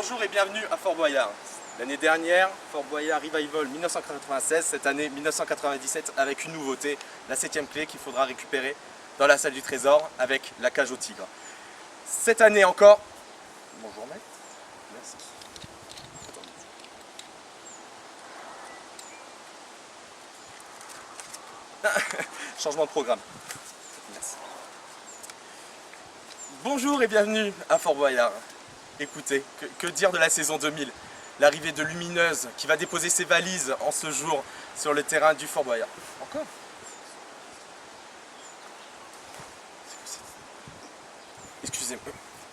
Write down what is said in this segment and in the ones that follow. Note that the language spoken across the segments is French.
Bonjour et bienvenue à Fort Boyard. L'année dernière, Fort Boyard Revival 1996, cette année 1997 avec une nouveauté, la 7ème clé qu'il faudra récupérer dans la salle du trésor avec la cage au tigre. Cette année encore, bonjour maître, merci. Changement de programme. Merci. Bonjour et bienvenue à Fort Boyard. Écoutez, que dire de la saison 2000? L'arrivée de Lumineuse qui va déposer ses valises en ce jour sur le terrain du Fort Boyard. Encore?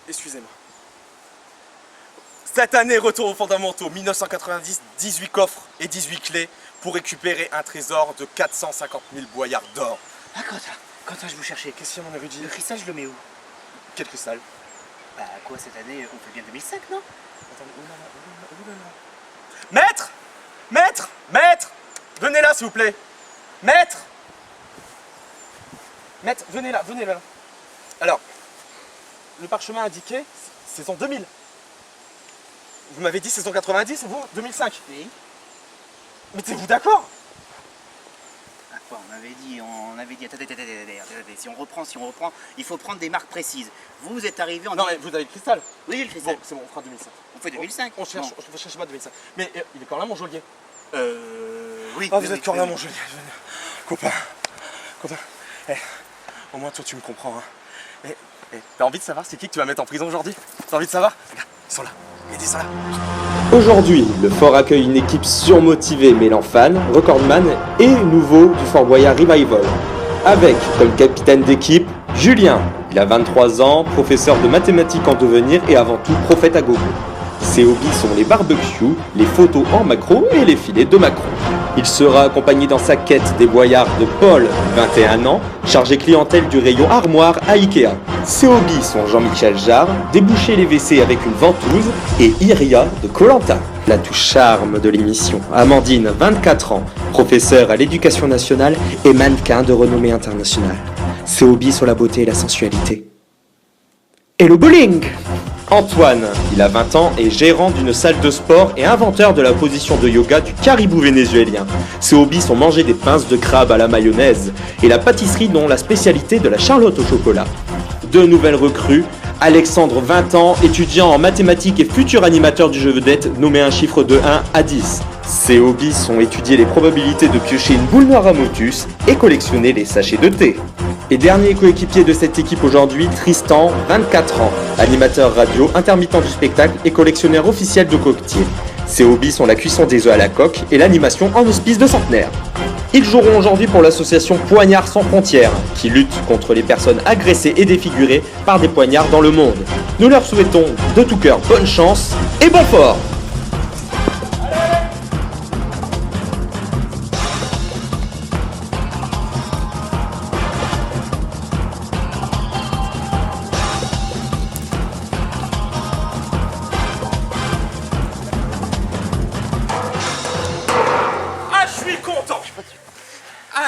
Excusez-moi. Cette année, retour aux fondamentaux, 1990, 18 coffres et 18 clés pour récupérer un trésor de 450 000 boyards d'or. Ah, Quentin, je vous cherchais. Qu'est-ce qu'il y a, mon érudit? Le cristal, je le mets où? Quel cristal? Bah, quoi, cette année, on fait bien 2005, non? Attendez, Maître! Maître! Venez là, s'il vous plaît! Maître, venez là. Alors, le parchemin indiqué, saison 2000. Vous m'avez dit saison 90, vous, 2005. Oui. Mettez-vous d'accord? Ah, quoi, on avait dit, attendez, si on reprend, il faut prendre des marques précises. Vous êtes arrivé en... Non, mais vous avez le cristal. Oui, le cristal. Bon, c'est bon, on fera 2005. On fait 2005. On cherche pas 2005. Mais il est quand là, mon geôlier. Oui. Oh, vous êtes quand là, mon geôlier. Copain. Au moins, toi, tu me comprends. Hein. T'as envie de savoir c'est qui que tu vas mettre en prison aujourd'hui? T'as envie de savoir? Regarde, ils sont là. Ils sont là. Aujourd'hui, le fort accueille une équipe surmotivée mêlant fans, recordman et nouveau du Fort Boyard Revival. Avec comme capitaine d'équipe, Julien. Il a 23 ans, professeur de mathématiques en devenir et avant tout prophète à gogo. Ses hobbies sont les barbecues, les photos en macro et les filets de Macron. Il sera accompagné dans sa quête des boyards de Paul, 21 ans, chargé clientèle du rayon armoire à Ikea. Ses hobbies sont Jean-Michel Jarre, déboucher les WC avec une ventouse et Iria de Koh-Lanta. La touche charme de l'émission, Amandine, 24 ans, professeure à l'éducation nationale et mannequin de renommée internationale. Ses hobbies sont la beauté et la sensualité. Et le bowling! Antoine, il a 20 ans, est gérant d'une salle de sport et inventeur de la position de yoga du caribou vénézuélien. Ses hobbies sont manger des pinces de crabe à la mayonnaise et la pâtisserie dont la spécialité de la charlotte au chocolat. Deux nouvelles recrues, Alexandre, 20 ans, étudiant en mathématiques et futur animateur du jeu vedette, nommé un chiffre de 1 à 10. Ses hobbies sont étudier les probabilités de piocher une boule noire à motus et collectionner les sachets de thé. Et dernier coéquipier de cette équipe aujourd'hui, Tristan, 24 ans, animateur radio, intermittent du spectacle et collectionneur officiel de coquetiers. Ses hobbies sont la cuisson des œufs à la coque et l'animation en hospice de centenaire. Ils joueront aujourd'hui pour l'association Poignards sans frontières, qui lutte contre les personnes agressées et défigurées par des poignards dans le monde. Nous leur souhaitons de tout cœur bonne chance et bon fort!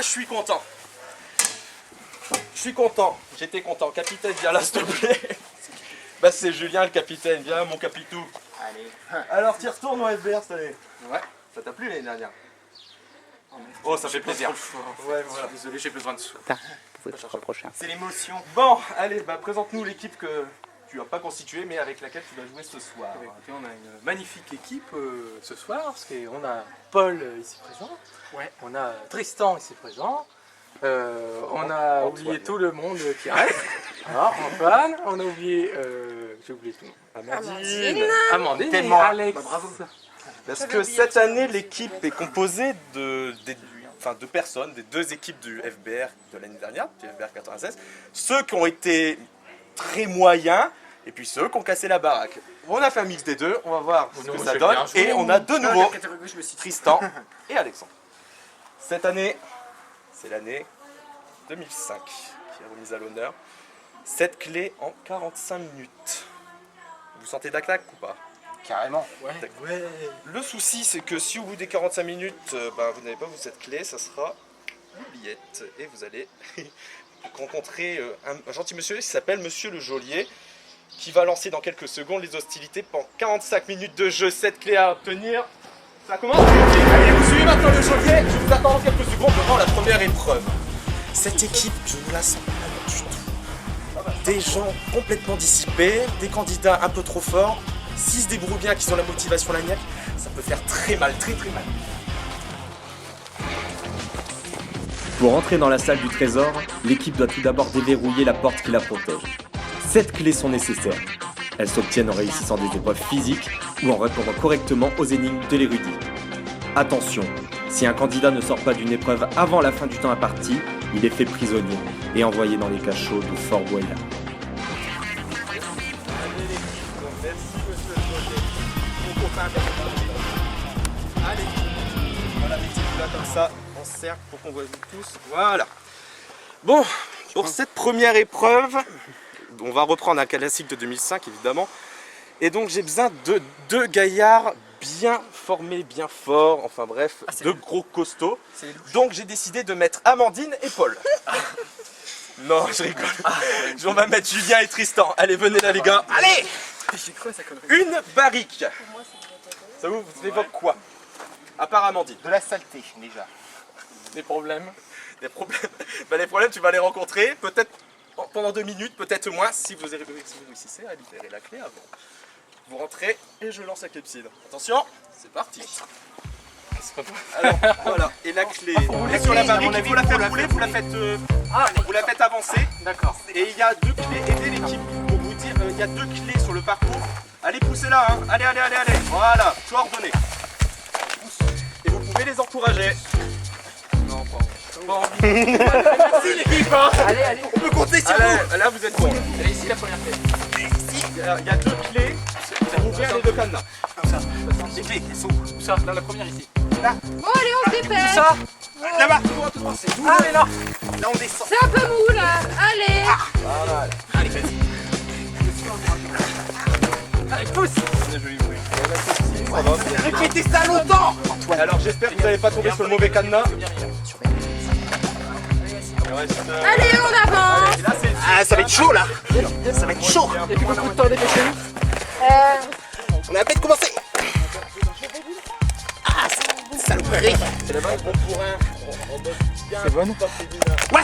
Je suis content. J'étais content. Capitaine, viens là, s'il te plaît. Bah, c'est Julien, le capitaine. Viens, mon capitou. Allez. Alors, tu retournes au FBR cette année? Ouais. Ça t'a plu l'année dernière? Oh, ça fait plaisir. Ouais, voilà. Désolé, j'ai besoin de sous. Prochain. C'est l'émotion. Bon, allez, bah, présente-nous l'équipe que tu n'as pas constituée, mais avec laquelle tu vas jouer ce soir. Écoutez, on a une magnifique équipe ce soir, parce qu'on a Paul ici présent, Ouais. on a Tristan ici présent, on a oublié tout le monde qui reste. Alors, Antoine, on a oublié, j'ai oublié tout le monde. Amandine et Alex. Bah, bravo. Parce que cette année, l'équipe est composée de personnes, des deux équipes du FBR de l'année dernière, du FBR 96, ceux qui ont été très moyens et puis ceux qui ont cassé la baraque. On a fait un mix des deux, on va voir ce que ça donne, et on a de nouveau Tristan et Alexandre. Cette année, c'est l'année 2005 qui est remise à l'honneur. 7 clés en 45 minutes. Vous sentez la claque ou pas? Carrément. Ouais. Le souci, c'est que si au bout des 45 minutes, vous n'avez pas cette clé, ça sera l'oubliette. Et vous allez rencontrer un gentil monsieur qui s'appelle Monsieur le Geôlier, qui va lancer dans quelques secondes les hostilités pendant 45 minutes de jeu. 7 clés à obtenir. Ça commence. Allez, vous suivez maintenant le janvier. Je vous attends dans quelques secondes devant la première épreuve. Cette équipe, je ne la sens pas du tout. Des gens complètement dissipés, des candidats un peu trop forts. S'ils se débrouillent bien, qu'ils ont la motivation lagnac, ça peut faire très mal, très mal. Pour entrer dans la salle du trésor, l'équipe doit tout d'abord déverrouiller la porte qui la protège. 7 clés sont nécessaires. Elles s'obtiennent en réussissant des épreuves physiques ou en répondant correctement aux énigmes de l'érudit. Attention, si un candidat ne sort pas d'une épreuve avant la fin du temps imparti, il est fait prisonnier et envoyé dans les cachots du Fort Boyard. Allez, voilà, mettez-vous là comme ça, en cercle pour qu'on voit tous. Voilà. Bon, pour cette première épreuve, on va reprendre un classique de 2005 évidemment. Et donc j'ai besoin de 2 gaillards bien formés, bien forts, enfin bref, de gros costauds. Donc j'ai décidé de mettre Amandine et Paul. Non, je rigole. On va mettre Julien et Tristan. Allez, venez là les gars. Allez! Une barrique. Ça vous évoque quoi? À part Amandine. De la saleté, déjà. Des problèmes. Des problèmes. Bah, les problèmes, tu vas les rencontrer peut-être pendant 2 minutes, peut-être moins, si vous réussissez à libérer la clé avant. Vous rentrez et je lance la clepsydre. Attention, c'est parti. Alors, voilà, et la clé, elle est sur la barrique, il faut la faire rouler, vous la faites avancer. D'accord. Et il y a 2 clés, aidez l'équipe pour vous dire, il y a 2 clés sur le parcours. Allez, poussez là, hein. Allez, voilà, choix ordonné. Et vous pouvez les encourager. Non, pas envie. Merci l'équipe, hein. Allez. On peut compter sur vous. Là, vous êtes bon. Allez, ici la première clé. Ici, il y a 2 clés pour ouvrir les 2 cadenas. Comme ça. Les clés, elles sont où? Où ça? Là, la première ici. Là. Bon, allez, on se dépêche. Ça? Là-bas. C'est d'où? Allez, là. Là, on descend. C'est un peu mou, là. Allez. Voilà. Allez, vas-y. Allez, pousse. Répétez ça longtemps. Alors, j'espère que vous n'allez pas tomber sur le mauvais cadenas. Allez, on avance. Et là, c'est... Ah, ça va être chaud là. Ça va être chaud. Il n'y a plus beaucoup de temps, dépêchez-vous. On a à peine commencé. Ah, saloperie. C'est la bonne pour un... C'est bonne? Ouais.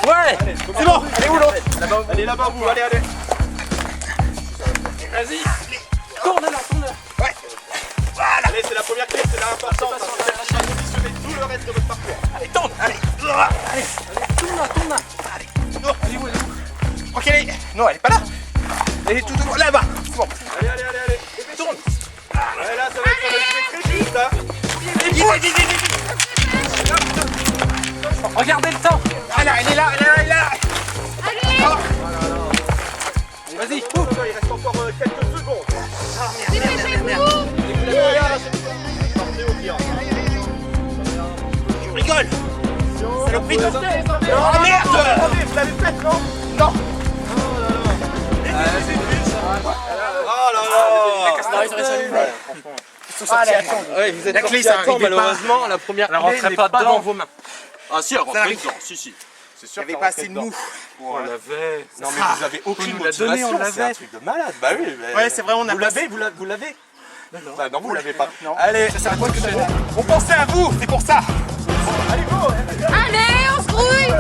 Ouais. C'est bon. Allez, où l'autre? Là-bas, allez là-bas, vous, allez. Vas-y. Tourne-la. Ouais. Voilà. Allez, c'est la première clé, c'est là important. Ça va conditionner tout le reste de votre parcours. Allez, tourne. Allez. Tourne-la. Allez, où? Ok, non, elle est pas là. Elle est tout devant, là-bas. C'est bon. Allez. Tourne. Ouais, là, ça va être très juste, hein. Vite. Regardez le temps. Ah là, elle est là. Allez. Vas-y. Il reste encore quelques secondes. Dépêchez-vous. Tu rigoles. Saloperie de... Oh merde. Vous l'avez faite, non? Non. Oh là là. Allez, attends. Ouais, vous êtes La clé, sortis ça à temps, arrivait pas. malheureusement, la première Elle clé rentrait n'est pas pas dedans. dans vos mains. Ah si, elle rentrait arrive. dedans, si. C'est Il sûr n'y avait qu'elle pas rentrait assez de dedans. mou. On l'avait. Non mais vous avez aucune nous l'a donné, motivation, on c'est un l'avait. truc de malade. Bah oui. Mais... Ouais, c'est vrai, on a Vous pas- l'avez, vous l'avez. Bah non, vous l'avez pas. Non. Allez, Ça sert à quoi que on pensait à vous, c'est pour ça. allez go. Allez, on se grouille.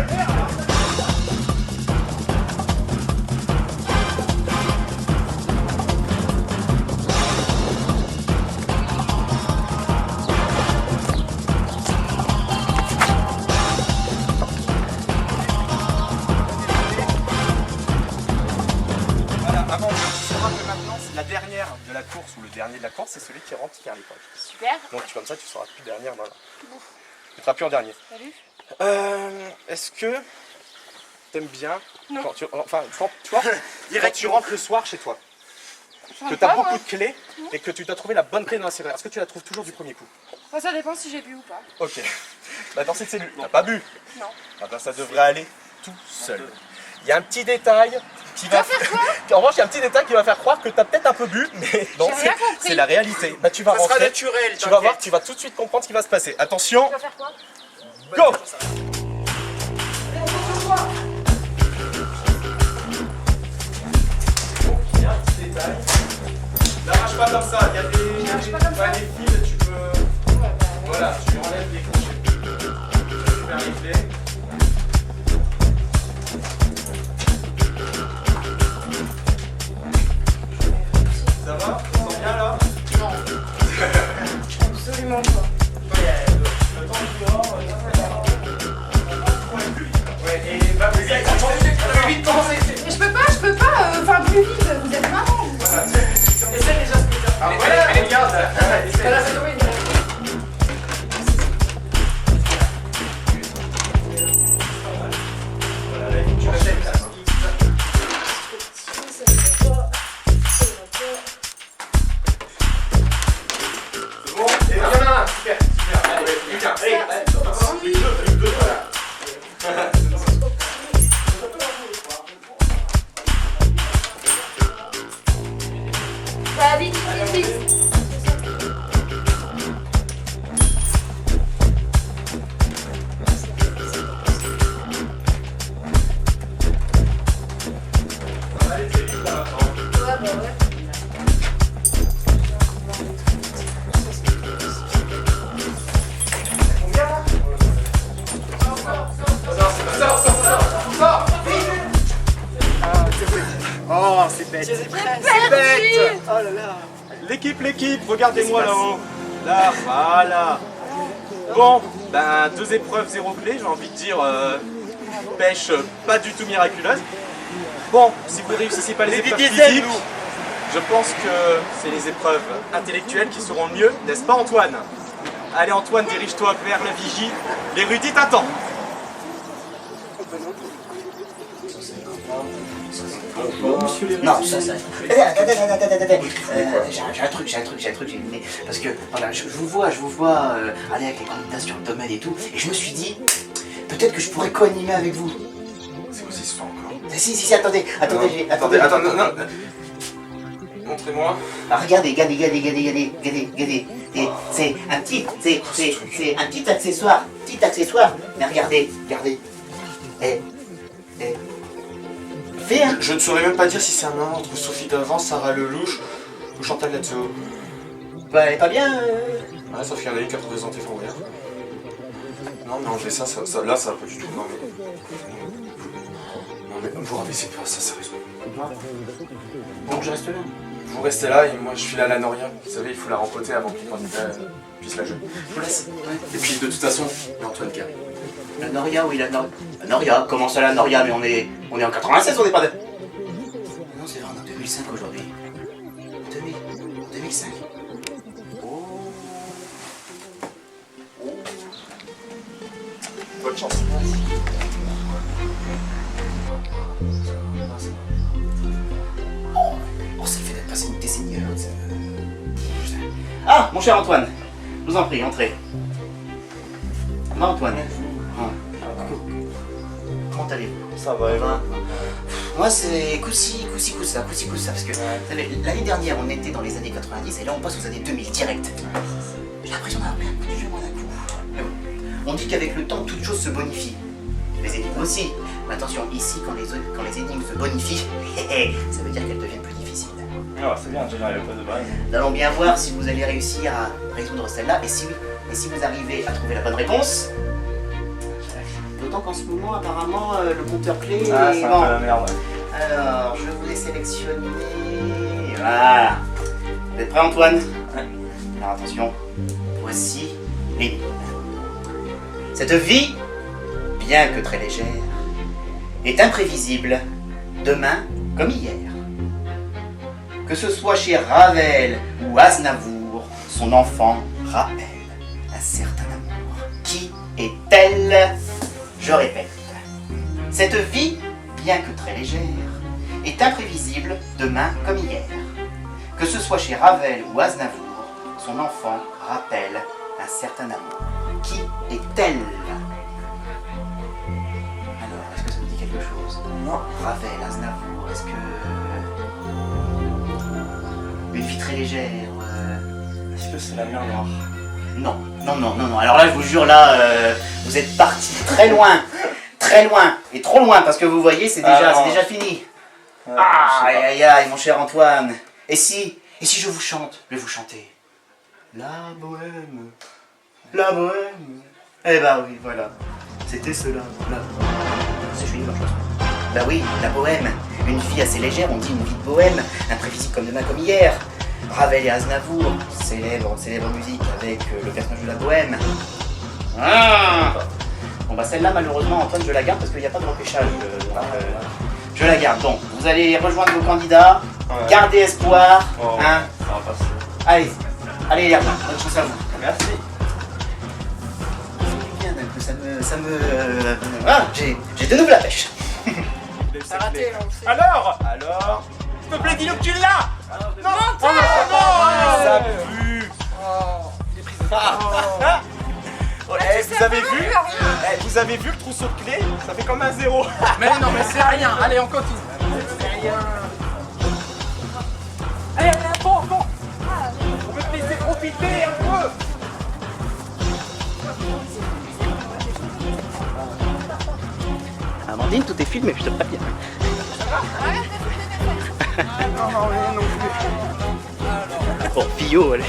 Voilà, avant, tu sauras que maintenant, c'est la dernière de la course ou le dernier de la course, c'est celui qui rentre qui a l'époque. Super. Donc comme ça, tu seras plus dernière. Voilà. Tu seras plus en dernier. Salut. Est-ce que t'aimes bien Non. quand tu, enfin, quand, tu vois, quand tu rentres le soir chez toi, que tu pas, as moi. beaucoup de clés et que tu dois trouver la bonne clé dans la serrure, est-ce que tu la trouves toujours du premier coup? Enfin, ça dépend si j'ai bu ou pas. Ok. Bah dans cette cellule, t'as pas bu? Non. Ah bah ça devrait aller tout seul. Il y a un petit détail qui va faire quoi? En revanche, il y a un petit détail qui va faire croire que t'as peut-être un peu bu, mais non, J'ai rien compris. c'est la réalité. Bah tu vas Ça sera rentrer, naturel. tu vas voir, tu vas tout de suite comprendre ce qui va se passer. Attention, Tu vas faire quoi? go! N'arrache pas comme ça, il y a des fils, tu peux... Voilà, tu enlèves les crochets. Tu récupères les clés. Ça va? Tu sens bien là? Non. Absolument pas. Le temps est dehors, ça va plus vite. Ouais, et va plus vite. Plus vite, commencez. Mais je peux pas faire plus vite, vous êtes marrant. Voilà. Essaye déjà ce que tu as. Ah voilà, regarde. Bah, vite, vite, vite. Ouais, bah ouais. Oh, c'est bête. Perdu. Oh là là. L'équipe, regardez-moi là-haut. Là, voilà. Bon, ben 2 épreuves, 0 clé, j'ai envie de dire pêche pas du tout miraculeuse. Bon, si vous réussissez pas les épreuves physiques, je pense que c'est les épreuves intellectuelles qui seront le mieux, n'est-ce pas Antoine? Allez Antoine, dirige-toi vers la vigie. L'érudit t'attend. Non, ça. Attendez. J'ai un truc, j'ai une idée. Parce que, voilà, je vous vois aller avec les candidats sur le domaine et tout, et je me suis dit, peut-être que je pourrais co-animer avec vous. C'est quoi cette histoire encore? Si, attendez. Attends, non. Montrez-moi. Ah, regardez. Et c'est un petit accessoire. Mais regardez. Fais un. Je ne saurais même pas dire si c'est un nom entre Sophie Davant, Sarah Lelouch ou Chantal Latsou. Bah, elle est pas bien. Ouais, sauf qu'il y en a une qui a représenté Fort Boyard. Non, mais enlevez ça va pas du tout. Non, mais vous rabaissez pas ça, sérieusement. Donc je reste là. Vous restez là et moi je file à la Noria. Vous savez, il faut la rempoter avant que les candidats puissent la jouer. Je vous laisse. Et puis de toute façon, il y a Antoine qui arrive. La Noria, oui, la Noria. Comment ça la Noria? Mais on est en 96, on n'est pas de... Non, c'est vrai, on est en 2005 aujourd'hui. 2005. Bonne chance. Oh, ça fait d'être passé une décennie à l'autre. Ah, mon cher Antoine, je vous en prie, entrez. Antoine. Comment allez-vous? Ça va, Eva. Moi, c'est coup-ci, coup-ça, parce que, vous savez, l'année dernière, on était dans les années 90, et là, on passe aux années 2000, direct. J'ai l'impression d'avoir pris un coup du jeu, moi, d'un coup. Mais bon, on dit qu'avec le temps, toute chose se bonifie. Les énigmes aussi. Mais attention, ici, quand les énigmes se bonifient, ça veut dire qu'elles deviennent plus difficiles. Ah, c'est bien, déjà, il n'y a pas de balle. Nous allons bien voir si vous allez réussir à résoudre celle-là, et si oui, et si vous arrivez à trouver la bonne réponse. D'autant qu'en ce moment, apparemment, le compteur clé est... Ah, c'est un peu la merde. Alors, je vous les sélectionner. Voilà. Vous êtes prêt, Antoine? Ouais. Alors, attention. Voici l'énigme. Cette vie, bien que très légère, est imprévisible, demain comme hier. Que ce soit chez Ravel ou Aznavour, son enfant rappelle un certain amour. Qui est-elle? Je répète. Cette vie, bien que très légère, est imprévisible demain comme hier. Que ce soit chez Ravel ou Aznavour, son enfant rappelle un certain amour. Qui est-elle? Alors, est-ce que ça vous dit quelque chose? Non. Ravel, Aznavour, est-ce que... Une vie très légère Est-ce que c'est la mer Noire? Non. Alors là, je vous jure, là, vous êtes parti très loin, et trop loin, parce que vous voyez, c'est déjà fini. Aïe, mon cher Antoine. Et si je vous chante, je vais vous chanter. La bohème, la bohème. Eh bah oui, voilà. C'était cela. C'est joli leur chanson. Bah oui, la bohème. Une vie assez légère, on dit une vie de bohème, imprévisible comme demain comme hier. Ravel et Aznavour, célèbre musique avec le personnage de la bohème. Ah bon bah celle-là malheureusement Antoine je la garde parce qu'il n'y a pas de repêchage. Je la garde. Bon, vous allez rejoindre vos candidats, gardez espoir. Hein. Ça va passer. Allez les gars, bonne chance à vous. Merci. Bien d'un coup, ça me... Ah, j'ai de nouveau la pêche. T'as raté, là, on sait. Alors, s'il te plaît, dis-nous que tu l'as. Non, ça pue. Vous avez vu le trousseau de clés? Ça fait comme un 0. Mais non, mais c'est rien. Allez, on continue. C'est rien. Allez, bon. On peut te laisser profiter un peu. Amandine, tout est filmé, je te préviens. Bon, Pio, allez.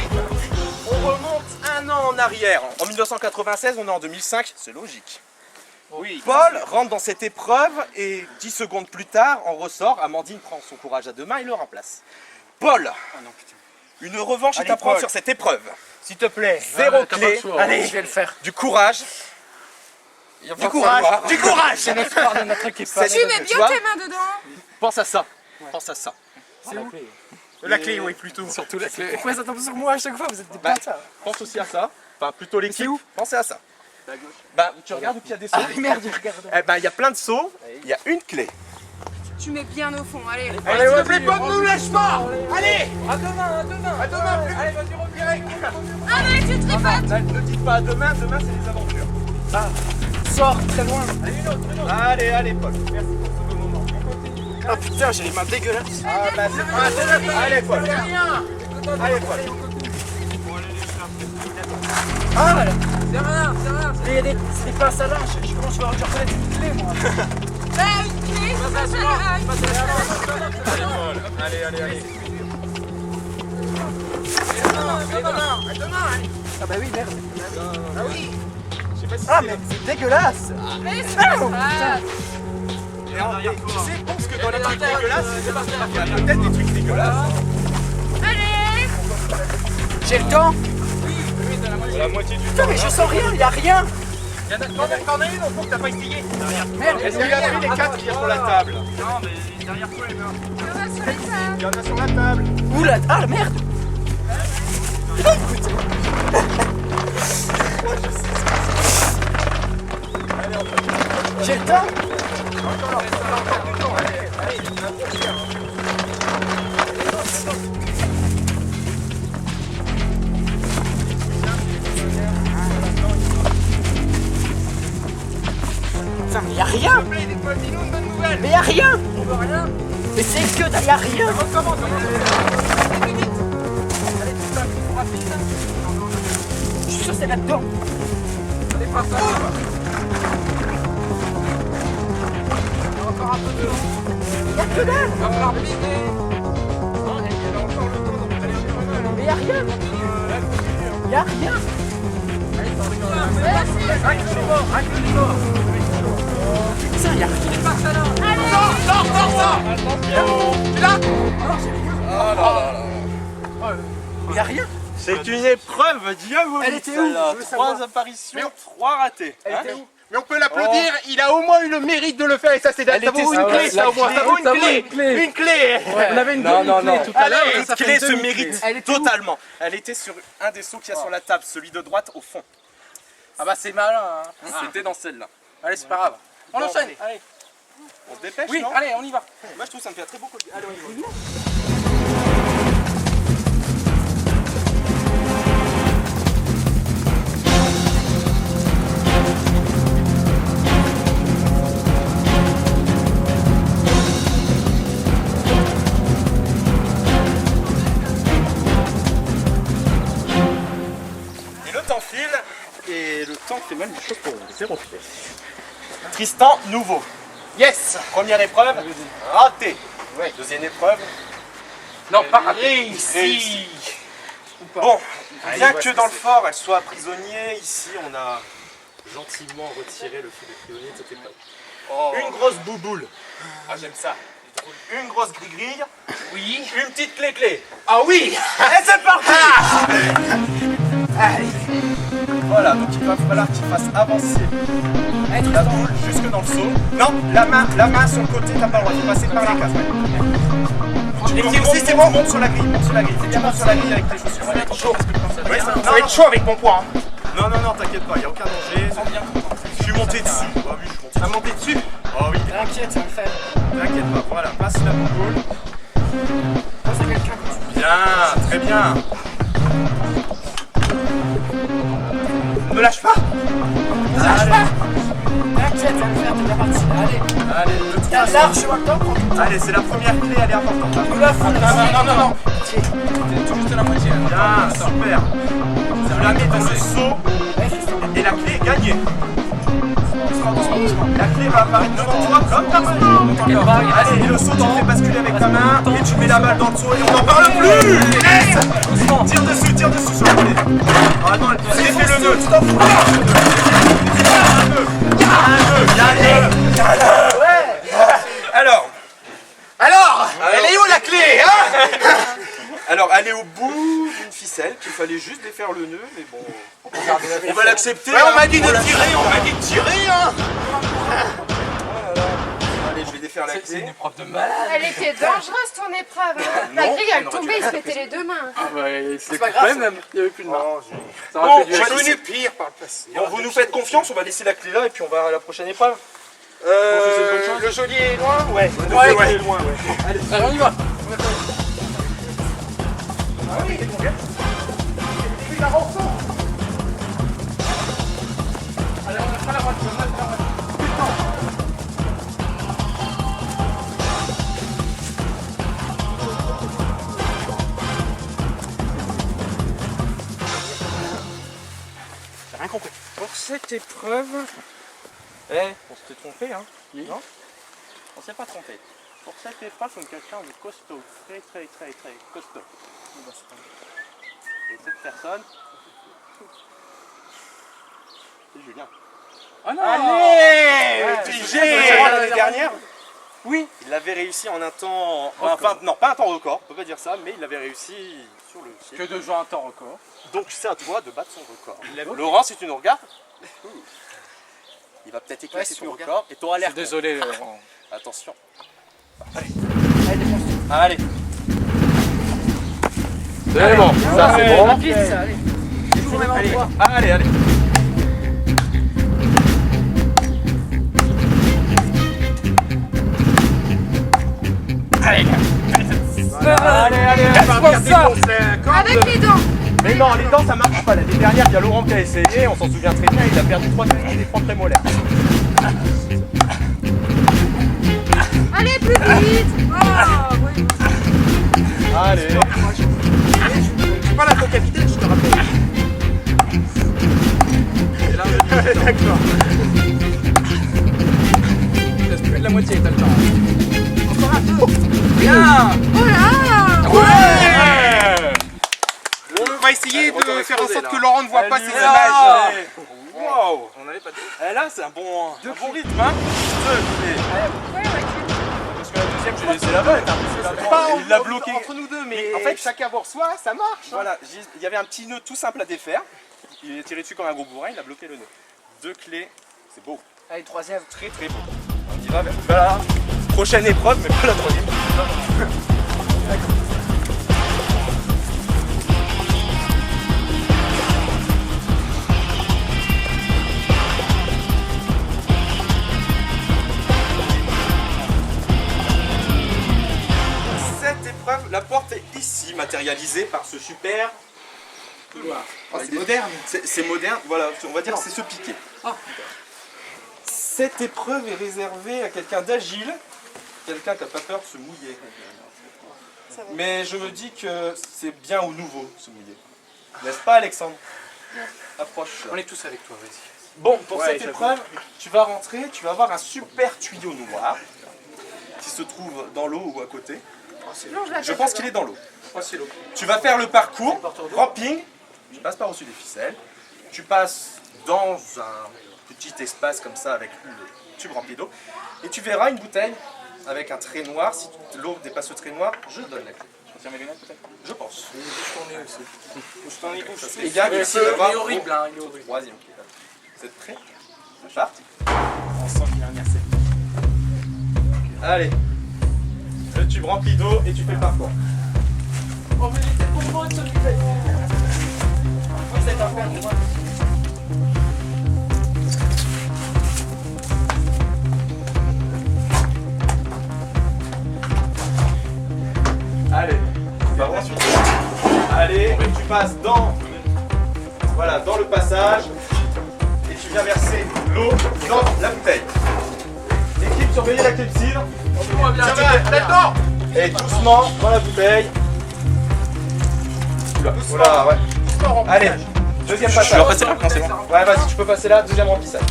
On remonte un an en arrière. En 1996, on est en 2005, c'est logique. Oui. Paul rentre dans cette épreuve et 10 secondes plus tard, en ressort. Amandine prend son courage à deux mains et le remplace. Paul, une revanche est à prendre sur cette épreuve. S'il te plaît, zéro clé. Allez, je vais le faire. Du courage. Du courage. C'est l'espoir de notre équipe. Tu mets bien tes mains dedans. Pense à ça. Pense à ça. C'est où? La clé, oui, plutôt. Surtout la clé. Pourquoi ça tombe sur moi à chaque fois? Vous êtes des Bah, bâtards. pense aussi à ça. Enfin, plutôt l'équipe. C'est où? Pensez à ça. Bah, tu regardes où il y a des seaux. Ah merde, je regarde. Eh ben, il y a plein de seaux. Il y a une clé. Tu mets bien au fond, allez. Allez, ouais, plaît pas de nous, lâche pas. Allez. À demain. Plus. Allez, vas-y, reviens. Allez, tu tripotes. Ne dites pas à demain, demain c'est les aventures. Sors très loin. Allez, Paul. Merci pour ce beau moment. On continue. Oh putain, j'ai les mains dégueulasses. Ah bah c'est pas... Allez, Paul. Allez, Paul. Ah voilà. C'est rien. Il y a des pinces à linge. Comment je vais reconnaître une clé, moi? Bah, une clé, c'est pas ça. Allez. Ah bah oui, merde. Ah oui. Je sais pas si c'est dégueulasse. Mais c'est pas ça. Tu sais, pense que dans les trucs dégueulasses, il y a peut-être des trucs dégueulasses. Allez. J'ai le temps. La moitié du Putain, mais je sens rien, il y a rien. T'en as une au fond que t'as pas essayé. Merde, Est-ce qu'il y a pris les 4 qu'il y a sur la table? Non, mais derrière toi, les mains. Il y en a sur la table. Il y en a sur la table. Oula, ah merde. J'ai le temps. Putain, mais y'a rien. Mais y'a rien. Mais c'est que y'a rien. Je suis sûr que c'est là-dedans. Encore un peu de l'eau. Y'a que dalle. Va falloir vider. Mais y'a rien. Y'a rien. Putain, y'a rien. Y'a rien. C'est une épreuve diabolique. Elle était où? celle-là. Je veux savoir. 3 apparitions, 3 ratés. Elle Hein était où? Mais on peut l'applaudir, il a au moins eu le mérite de le faire et ça c'est ça vaut une clé, ça au moins, ça vaut une clé. Une clé. On avait une Non, bonne non, clé non. tout à l'heure. Cette ça fait clé une se demi-clé. mérite Elle était où? totalement. Elle était sur un des seaux qu'il y a sur la table, celui de droite au fond. Ah bah c'est malin. Hein. C'était dans celle-là. Allez, c'est pas grave. On Bon, enchaîne. allez. Allez. On se dépêche, Oui, non? allez, on y va. Moi je trouve que ça me fait très beaucoup de... Allez, on y va. Et le temps file, et le temps fait mal du chaud pour 0 clé. Tristan, nouveau. Yes. Première épreuve, raté. Deuxième épreuve, Non, pas réussi. Bon, bien que dans le fort, elle soit prisonnière, ici on a gentiment retiré le fil de prisonnier de cette épreuve. Une grosse bouboule. Ah, j'aime ça. Une grosse grille-grille. Oui. Une petite clé-clé. Ah oui. Et c'est parti. Allez. Voilà, donc il va falloir qu'il fasse avancer la boule jusque dans le seau. Non, la main sur le côté, t'as pas le droit de passer par la case. Les pieds aussi, c'est bon. Monte sur la grille, Fais bien monte sur la grille avec tes chaussures. Ça va être chaud. Ouais, ça va être chaud avec mon poids. Non, t'inquiète pas, il n'y a aucun danger. Je suis monté dessus. Ah oui, je suis monté. À monter dessus. Oh oui. T'inquiète, ça va le faire. T'inquiète pas, voilà, passe la boule. Bien, très bien. Ne me lâche pas. Ne lâche pas. T'inquiète, ça va le faire, t'es bien parti. Allez, de toute façon. Allez, c'est la première clé, elle est importante. Non. C'est juste la moitié. Bien, super. Tu la mets dans le seau et la clé est gagnée. La clé va apparaître devant toi comme ta main. Allez, et le seau, tu le fais basculer avec ta main et tu mets la balle dans le seau et on n'en parle plus. Tire dessus sur la clé. Ah non, j'ai fait le nœud. Alors, elle est où la clé, hein? Alors, elle est au bout d'une ficelle qu'il fallait juste défaire le nœud, mais bon, on va l'accepter. Ouais, on m'a dit de tirer, hein. Allez, je vais défaire la C'est clé. une épreuve de malade. Elle était dangereuse ton épreuve. Hein. La grille, elle tombait, il se pétait les deux mains. Ah ouais, c'est pas pas grave, grave, il n'y avait plus de main. Ça Bon, aurait fait du je J'ai vais connu pire par le passé. Bon, vous nous faites confiance, on va laisser la clé là et puis on va à la prochaine épreuve. Le geôlier est loin? Ouais. Ouais, loin, ouais. Allez, on y va. J'ai rien compris. Pour cette épreuve... on s'était trompé, hein? Non? On s'est pas trompé. Pour cette épreuve, comme quelqu'un de costaud, très costaud. Et cette personne... C'est Julien. Oh non. Allez, TG. l'année dernière, oui, il l'avait réussi en un temps, enfin non pas un temps record, on peut pas dire ça, mais il l'avait réussi sur le site. Que de gens un temps record. Donc c'est à toi de battre son record. Laurent, si tu nous regardes, il va peut-être éclater ton record et t'auras l'air. Désolé, Laurent. Attention. Allez. C'est bon, ça c'est bon. Allez. Avec les dents. Mais non, les dents ça marche pas. L'année dernière, il y a Laurent qui a essayé, on s'en souvient très bien, il a perdu 3 prémolaires. Allez, plus vite. Oh, oui. Allez. Je suis pas la co-capitaine, je te rappelle. D'accord. Il reste plus de la moitié, t'as le temps. Encore un peu. Bien. Oh là. Ouais. On va essayer de faire en sorte là. que Laurent ne voit pas ses Allez, images. allez. Wow. On avait pas dit. Eh là, c'est un bon rythme, hein. Parce que la deuxième, j'ai laissé là-bas. Il l'a bloqué. Entre nous deux, mais En en fait, fait, chacun pour soi, ça marche. Voilà, il y avait un petit nœud tout simple à défaire. Il est tiré dessus comme un gros bourrin, il a bloqué le nœud. 2 clés, c'est beau. Allez, troisième. Très beau. On y va vers la prochaine épreuve, mais pas la troisième. Cette épreuve, la porte est ici, matérialisée par ce super couloir. C'est moderne. C'est moderne, voilà, on va dire que c'est ce piqué. Cette épreuve est réservée à quelqu'un d'agile, quelqu'un qui n'a pas peur de se mouiller. Mais je me dis que c'est bien au nouveau se mouiller. N'est-ce pas, Alexandre? Approche. On est tous avec toi, vas-y. Bon, pour cette épreuve, tu vas rentrer, tu vas avoir un super tuyau noir qui se trouve dans l'eau ou à côté. Je pense qu'il est dans l'eau. Tu vas faire le parcours, ramping, tu passes par-dessus les ficelles, tu passes dans un petit espace comme ça avec le tube rempli d'eau, et tu verras une bouteille avec un trait noir. Si l'eau dépasse le trait noir, je donne la clé. Retire mes lunettes peut-être. Je pense. Bouge ton nez, bouge. Les gars, Il est horrible, hein, il est horrible. Troisième clé. Vous êtes prêts? C'est parti. On sent qu'il a un merci. Allez. Le tube rempli d'eau et tu fais le parcours. Oh, mais il était pour moi, celui-là. Allez, par ensuite. Allez, tu passes dans, voilà, dans le passage et tu viens verser l'eau dans la bouteille. L'équipe, surveillez la clepsydre. Là-dedans. Et doucement dans la bouteille. Voilà, ouais. Allez, deuxième passage. Je vais repasser là quand c'est bon. Ouais, vas-y, tu peux passer là, deuxième remplissage.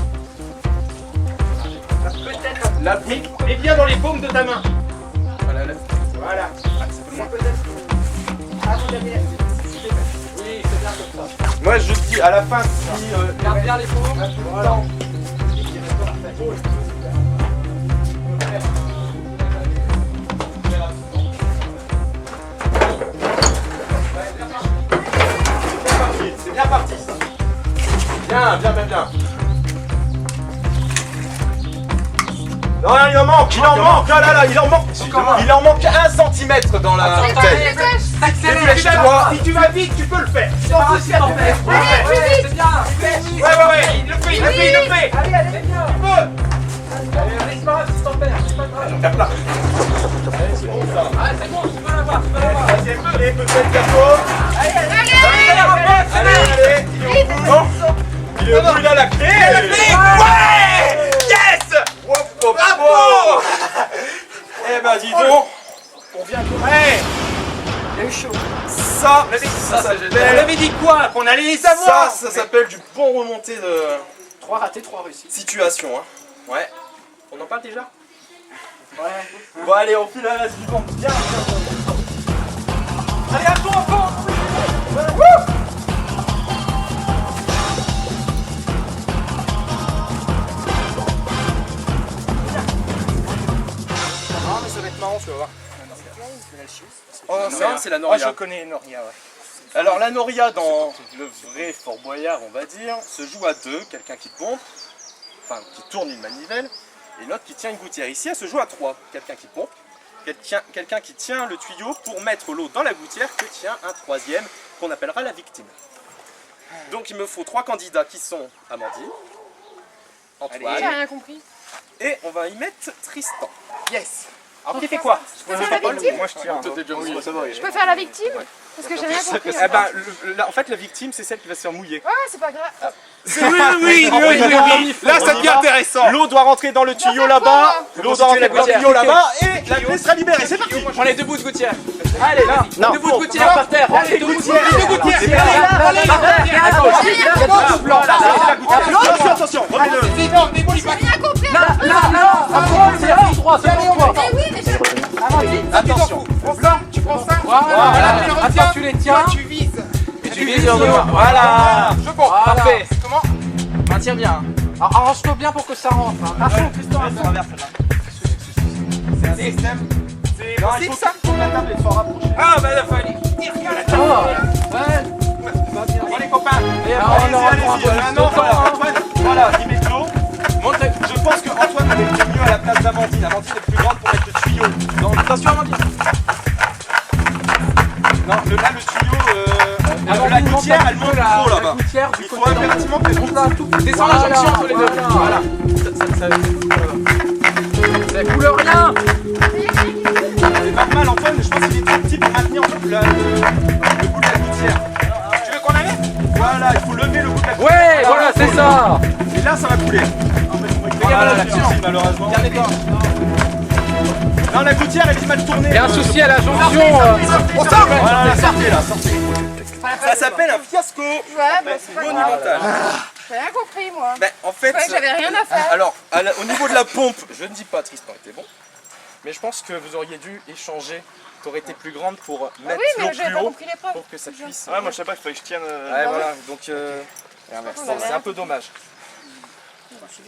La brique est bien dans les paumes de ta main. Voilà, là. Voilà. Oui, c'est bien comme ça. Moi, je dis à la fin, si Garde bien les paumes. voilà. C'est bien parti ça. Bien. Non, il en manque, là, il en manque 1 centimètre dans la bouteille. Accélère. Si tu vas vite, tu peux le faire. C'est bien. Ouais. Il le fait. Allez, viens. Tu peux. Allez, c'est pas grave, c'est pas grave. Ah, c'est bon, tu peux l'avoir. Troisième clé, peut-être capot. Allez, il est au bout, il a la clé. Ouais. Yes. Bravo. Eh ben dis donc, On vient de... Ouais. Il a eu chaud. ça On s'appelle... avait dit quoi? Qu'on allait les savoir. Ça s'appelle du bon remonté de 3 ratés, 3 réussis. situation. Hein. Ouais. On en parle déjà? Ouais. Bon allez, on file à la suivante. Bien. Allez, à fond. Non, mais ça va être marrant, tu vas voir. Oh, c'est la Noria. Je connais Noria, ouais. Alors la Noria dans le vrai Fort Boyard, on va dire, se joue à deux. Quelqu'un qui pompe, enfin qui tourne une manivelle, et l'autre qui tient une gouttière. Ici, elle se joue à 3. Quelqu'un qui pompe, quelqu'un qui tient le tuyau pour mettre l'eau dans la gouttière, que tient un troisième qu'on appellera la victime. Donc il me faut 3 candidats qui sont Amandine, J'ai Antoine, rien compris. et on va y mettre Tristan. Yes. Alors, qui fait quoi? Je peux faire la victime? Moi, je tiens. Je peux faire la victime? Parce que j'ai rien compris. Eh ben, en fait, la victime, c'est celle qui va se faire mouiller. Ouais, c'est pas grave. Oui. Là, ça devient intéressant. L'eau doit rentrer dans le tuyau là-bas, l'eau doit rentrer dans le tuyau là-bas, et la clé sera libérée. C'est parti. On est debout de gouttière. Allez, là. Non. Debout de gouttière par terre. Allez, debout de gouttière. Attention, remets-le. J'ai rien compris. C'est tout droit, c'est tout droit. Mais oui, mais j'ai... Attention. Tu prends ça. Voilà. tu le Attends, retiens. tu les tiens. Toi, tu vises. Et tu vises sur le doigt. Voilà. Je bon. Parfait. Comment? Maintiens bien. Alors, arrange-toi bien pour que ça rentre. À fond, Tristan, à fond. C'est un système. Non, il faut que la table soit rapprochée. Ah, bah, il a fallu. Bon, les copains. Voilà, il met de l'eau. Je pense que Antoine avait été mieux à la place d'Amandine. Amandine est plus grande pour mettre le tuyau. Attention, Amandine. Non, là, le tuyau, la gouttière, elle monte trop là-bas. Il faut impérativement que Monte là, tout. Descends la jonction entre les deux. Voilà. Ça coule rien. C'est normal, Antoine, je pense qu'il est trop petit pour maintenir le bout de la gouttière. Tu veux qu'on la mette? Voilà, il faut lever le bout de la gouttière. Ouais, voilà, c'est ça. Et là, ça va couler. Voilà, la gouttière, malheureusement. Non, la gouttière, elle est mal tournée. Il y a un souci à la jonction. Voilà, sortez là, sortez. Ça s'appelle un fiasco Ouais, bah c'est pas grave. monumental. J'ai rien compris, moi. Ben, en fait, Ouais, j'avais rien à faire. alors, au niveau de la pompe, je ne dis pas Tristan était bon, mais je pense que vous auriez dû échanger qu'aurait été plus grande pour Ah mettre oui, l'eau mais j'avais plus pas haut compris l'épreuve. pour que ça puisse. Ouais, moi je sais pas, il fallait que je tienne. Ouais, voilà, donc bon, c'est un peu dommage.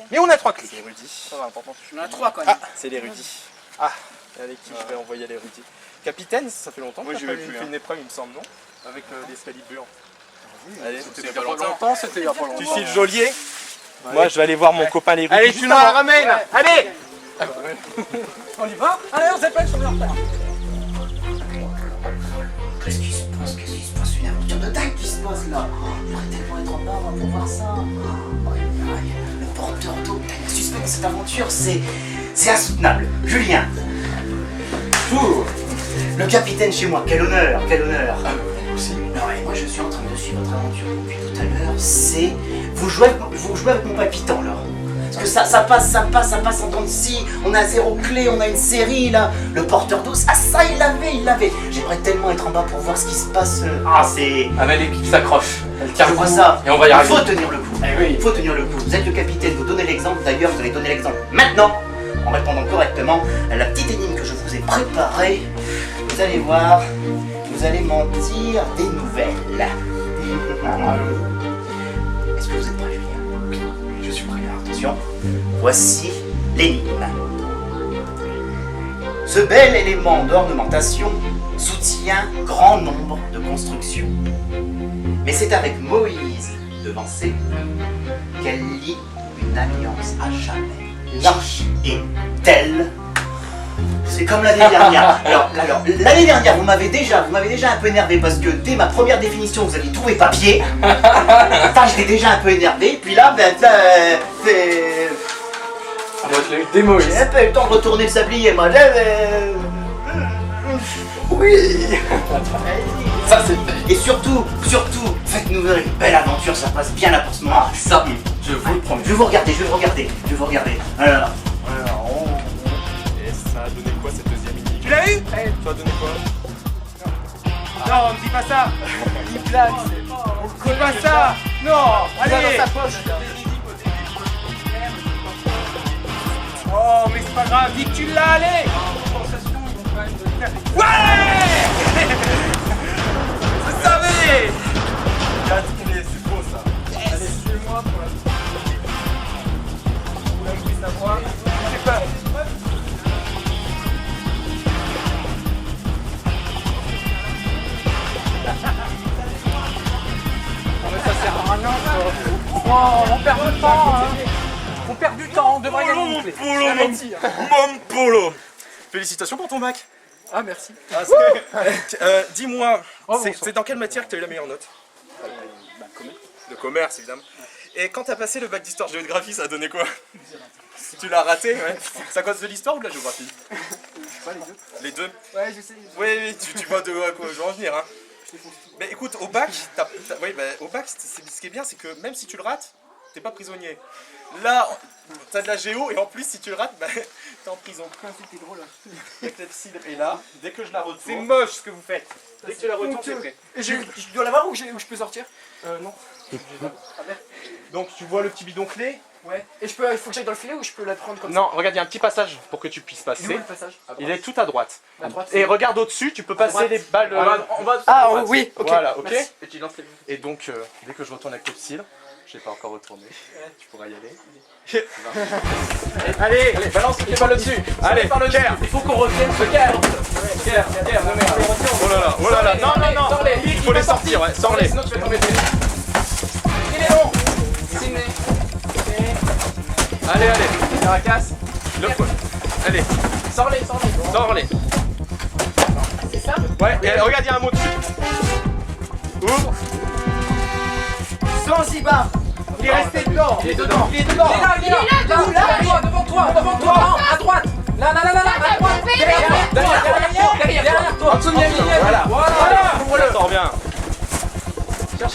Mais on a 3 clés. C'est érudit. Ça va, important. On en a 3 quand même. C'est l'érudit. Ah, à l'équipe, je vais envoyer l'érudit. Capitaine, ça fait longtemps que Oui, tu j'y as vais fait plus, une épreuve, il me semble, non? Avec l'Excalibur. Allez, C'était Il y a pas pas longtemps. longtemps, c'était il y a pas longtemps. tu files Geôlier. Moi, je vais aller voir mon copain l'érudit. Allez, tu nous la ramènes. Allez. On y va? Allez, on s'appelle sur le retard. Qu'est-ce qui se passe? Qu'est-ce qui se passe? Une aventure de dingue qui se passe là. Oh, il faudrait tellement être en bas moi, pour voir ça. Oh, aïe, le porteur d'eau. Le suspense de cette aventure, c'est insoutenable. Julien. Ouh, le capitaine chez moi. Quel honneur, quel honneur. Non, et moi je suis en train de suivre votre aventure depuis tout à l'heure. C'est. Vous jouez avec mon palpitant là. Parce que ça passe en temps de scie. On a 0 clé, on a une série là. Le porteur d'eau, ça il l'avait. J'aimerais tellement être en bas pour voir ce qui se passe. Ah, c'est. Ah, mais l'équipe s'accroche. Elle Je tient vois le coup. ça. Et on va y Il arriver. faut tenir le coup. Il faut tenir le coup. Vous êtes le capitaine, vous donnez l'exemple. D'ailleurs, vous allez donner l'exemple maintenant, en répondant correctement à la petite énigme que je vous ai préparée. Vous allez voir, vous allez m'en dire des nouvelles. Est-ce que vous êtes prêt, Julien? Je suis prêt. Alors, attention. Voici l'énigme. Ce bel élément d'ornementation soutient grand nombre de constructions. Mais c'est avec Moïse devancé qu'elle lie une alliance à jamais. L'arche est telle. C'est comme l'année dernière. Alors, l'année dernière, vous m'avez déjà un peu énervé parce que dès ma première définition, vous aviez trouvé papier. Enfin, j'étais déjà un peu énervé. Puis là, c'est. Des mots. J'ai un peu eu le temps de retourner le sablier, moi. Oui. Ça, c'est fait. Et surtout, faites-nous une belle aventure, ça passe bien là pour ce moment. Ça, je vous le promets. Je vais vous regarder. Alors, Et ça a donné quoi cette deuxième énigme? Tu l'as eu? Tu as donné quoi? Non, dis pas ça. Il blague. Dis pas ça. Non. Allez. Dans sa poche. Oh, mais c'est pas grave. Dis que tu l'as, allez. Ouais. Je savais. Il a trouvé, c'est beau ça. Allez, suis-moi pour la. Vous l'avez pris sa voix. J'ai peur. Ça sert à rien. Oh, on perd du temps. Hein. On perd du temps, on devrait gagner une clé. Mon polo. Félicitations pour ton bac. Ah, merci. Dis-moi, Oh, c'est dans quelle matière que tu as eu la meilleure note? De commerce, évidemment. Et quand tu as passé le bac d'histoire-géographie, ça a donné quoi? Tu l'as raté, ouais. C'est à cause de l'histoire ou de la géographie? Les deux. Ouais, je sais. Oui, tu vois de quoi je veux en venir. Hein. Mais écoute, au bac, au bac, ce qui est bien, c'est que même si tu le rates, t'es pas prisonnier. Là, t'as de la géo et en plus, si tu le rates, t'es en prison. C'était drôle. La clepsydre est là. Dès que je la C'est retourne, moche ce que vous faites. dès que tu la retournes, c'est prêt. Je dois l'avoir ou je peux sortir? Non. Donc tu vois le petit bidon clé? Ouais. Et il faut que j'aille dans le filet ou je peux la prendre comme Non, regarde, il y a un petit passage pour que tu puisses ça? Il est où passer. le passage? Il est tout à droite. À droite. Et regarde au-dessus, tu peux passer droite. les balles. On va Ah à droite. oui, ok. Voilà, ok. Merci. Et tu lances les. Et donc, dès que je retourne avec clepsydre, je l'ai pas encore retourné. Tu pourras y aller. Allez. Allez, balance les balles dessus. Allez, Kerr. Il faut qu'on retienne ce Kerr. Kerr, Oh là là, non. Sors-les. Il faut les sortir, ouais, sors-les. Sinon tu vas tomber. Il est long. Ciné. Allez, Caracas. allez, Sors-les. sors-les. C'est ça? Ouais, et regarde, il y a un mot dessus. Ouvre. Zanzibar. Il est resté dedans. Il est dedans. Il est dedans. Il est là. Devant toi. Non, à droite. Là, à droite. Derrière toi. En dessous de Miami. Voilà. Ouvre-le. Sors bien. Cherche.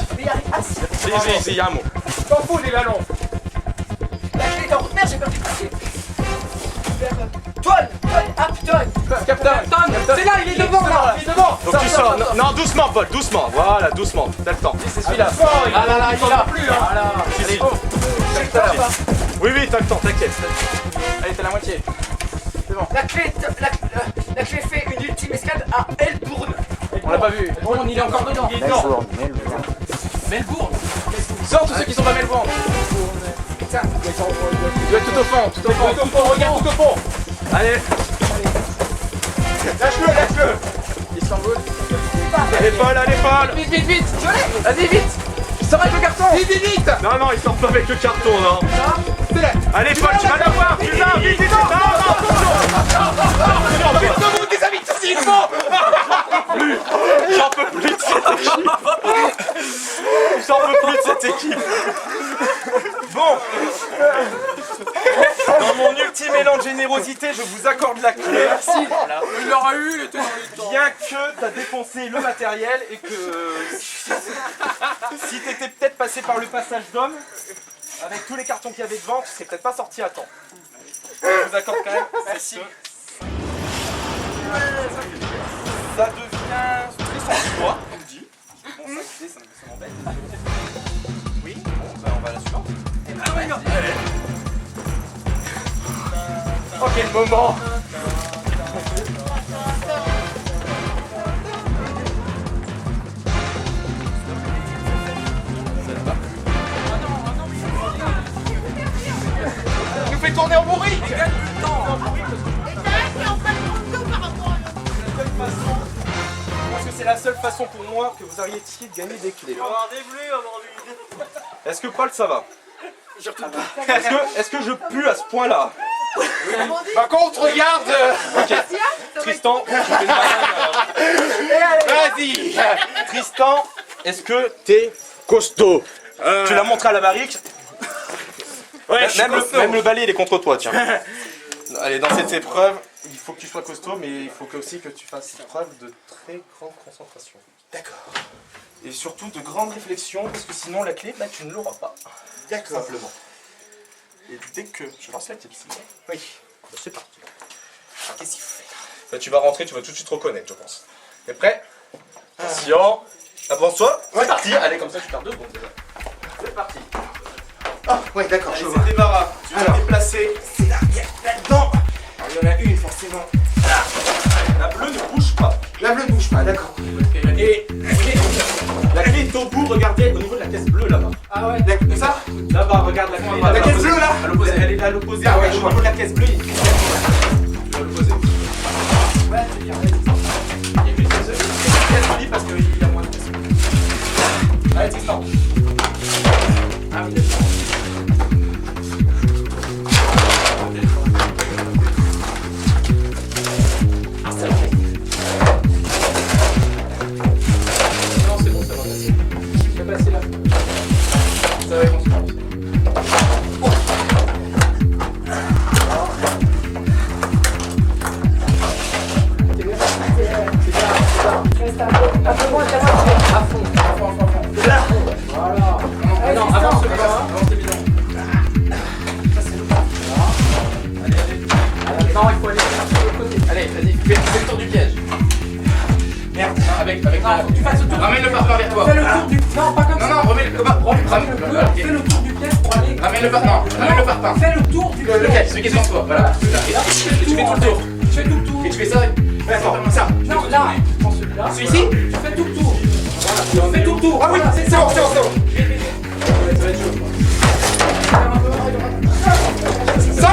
Il y a un mot. T'en fous des ballons. La clé est en route. Merde, j'ai perdu la clé. Toine. Captain. C'est là, il est devant là. Donc tu sors. Non, doucement, Paul, doucement. Voilà, doucement. T'as le temps. C'est celui-là. Ah là là, il est là. plus hein. Voilà. Si, si. J'ai le temps ou pas? Oui, t'as le temps, t'inquiète. Allez, t'as la moitié. c'est bon. La clé fait une ultime escale à Elbourne. On l'a pas vu. Melbourne, il est encore dedans. Il est dedans. Melbourne. Sors tous ceux qui sont pas Melbourne. Putain, Tu dois être tout au fond, tout au fond. regarde tout au fond. Allez, Lâche-le. Istanbul. Allez Paul, allez Paul. Vite, vite, vite. Vas-y, vite. Sors avec le carton. Vite, vite, vite. Non, non, il sort pas avec le carton, non. Allez Paul, tu vas l'avoir, putain, vite, vite, non, Vous des amis tous il faut. j'en peux plus de cette équipe. J'en peux plus de cette équipe. Bon. Dans mon ultime élan de générosité, je vous accorde la clé. Merci. Il l'aura eu, il était dans les temps. Bien que t'as dépensé le matériel et que si t'étais peut-être passé par le passage d'homme, avec tous les cartons qu'il y avait devant, tu serais peut-être pas sorti à temps. Je vous accorde quand même. Merci. Ça devient très sans toi, on me dit. Bon, ça m'embête. Oui, bon, bah on va à la suivante. Oh quel moment! Nous fait tourner en bourrique. Parce que c'est la seule façon pour moi que vous arrêtiez de gagner des clés. Est-ce que Paul ça va? Est-ce que je pue à ce point-là? Par contre, regarde. Tristan, je fais une banane, Vas-y. Tristan, est-ce que t'es costaud? Tu l'as montré à la barrique? Ouais, je suis costaud. Même le balai il est contre toi, tiens. Allez, dans cette épreuve, il faut que tu sois costaud, mais il faut aussi que tu fasses preuve de très grande concentration. D'accord. Et surtout de grande réflexion, parce que sinon la clé, bah, tu ne l'auras pas. D'accord. Simplement. Et dès que je lance la clé, oui, c'est parti. Alors, qu'est-ce qu'il faut faire? Bah, tu vas rentrer, tu vas tout de suite reconnaître, je pense. T'es prêt? Attention. Avance-toi. C'est parti. Allez, comme ça, tu perds 2 secondes déjà. C'est parti. Ah, ouais, d'accord, je Allez, vois. c'est débarras. Tu vas te déplacer. C'est là-dedans. Alors, il y en a une, forcément. Là. La bleue ne bouge pas. La bleue ne bouge pas, d'accord. Et la clé est au bout, regardez, au niveau de la caisse bleue là-bas. Ah ouais. D'accord, ça? Là-bas, regarde la clé. La caisse bleue là? À l'opposé, elle est là à l'opposé. Ah ouais, Regarde, je au vois. niveau de la caisse bleue, il y a une caisse. À l'opposé. Ouais, c'est bien. Il y a une caisse jolie parce qu'il y a moins de caisse. Allez, Tristan. Ah oui, d'accord. Non, c'est bon, ça va passer. Je vais passer là. Ça va être bon. Non, avance le bras, avance le bidon. Non, il faut aller sur l'autre côté. Allez, vas-y, fais le tour du piège. Merde, non, avec tu fasses le tour. Ramène le parpaing vers toi. Fais le tour du. Non, pas comme ça. Non, remets le parpaing. Fais le tour du piège pour aller. Ramène le parpaing. Ramène le parpaing. Fais le tour du piège. Lequel? Celui qui est devant toi. Voilà. Et tu fais tout le tour. Tu fais tout le tour. Et tu fais ça. Attends, ça. Non, là, prends celui-là. Celui-ci? Tu fais tout le tour. Voilà, tu fais tout le tour. Ah oui, c'est bon, c'est bon, c'est bon. Ça?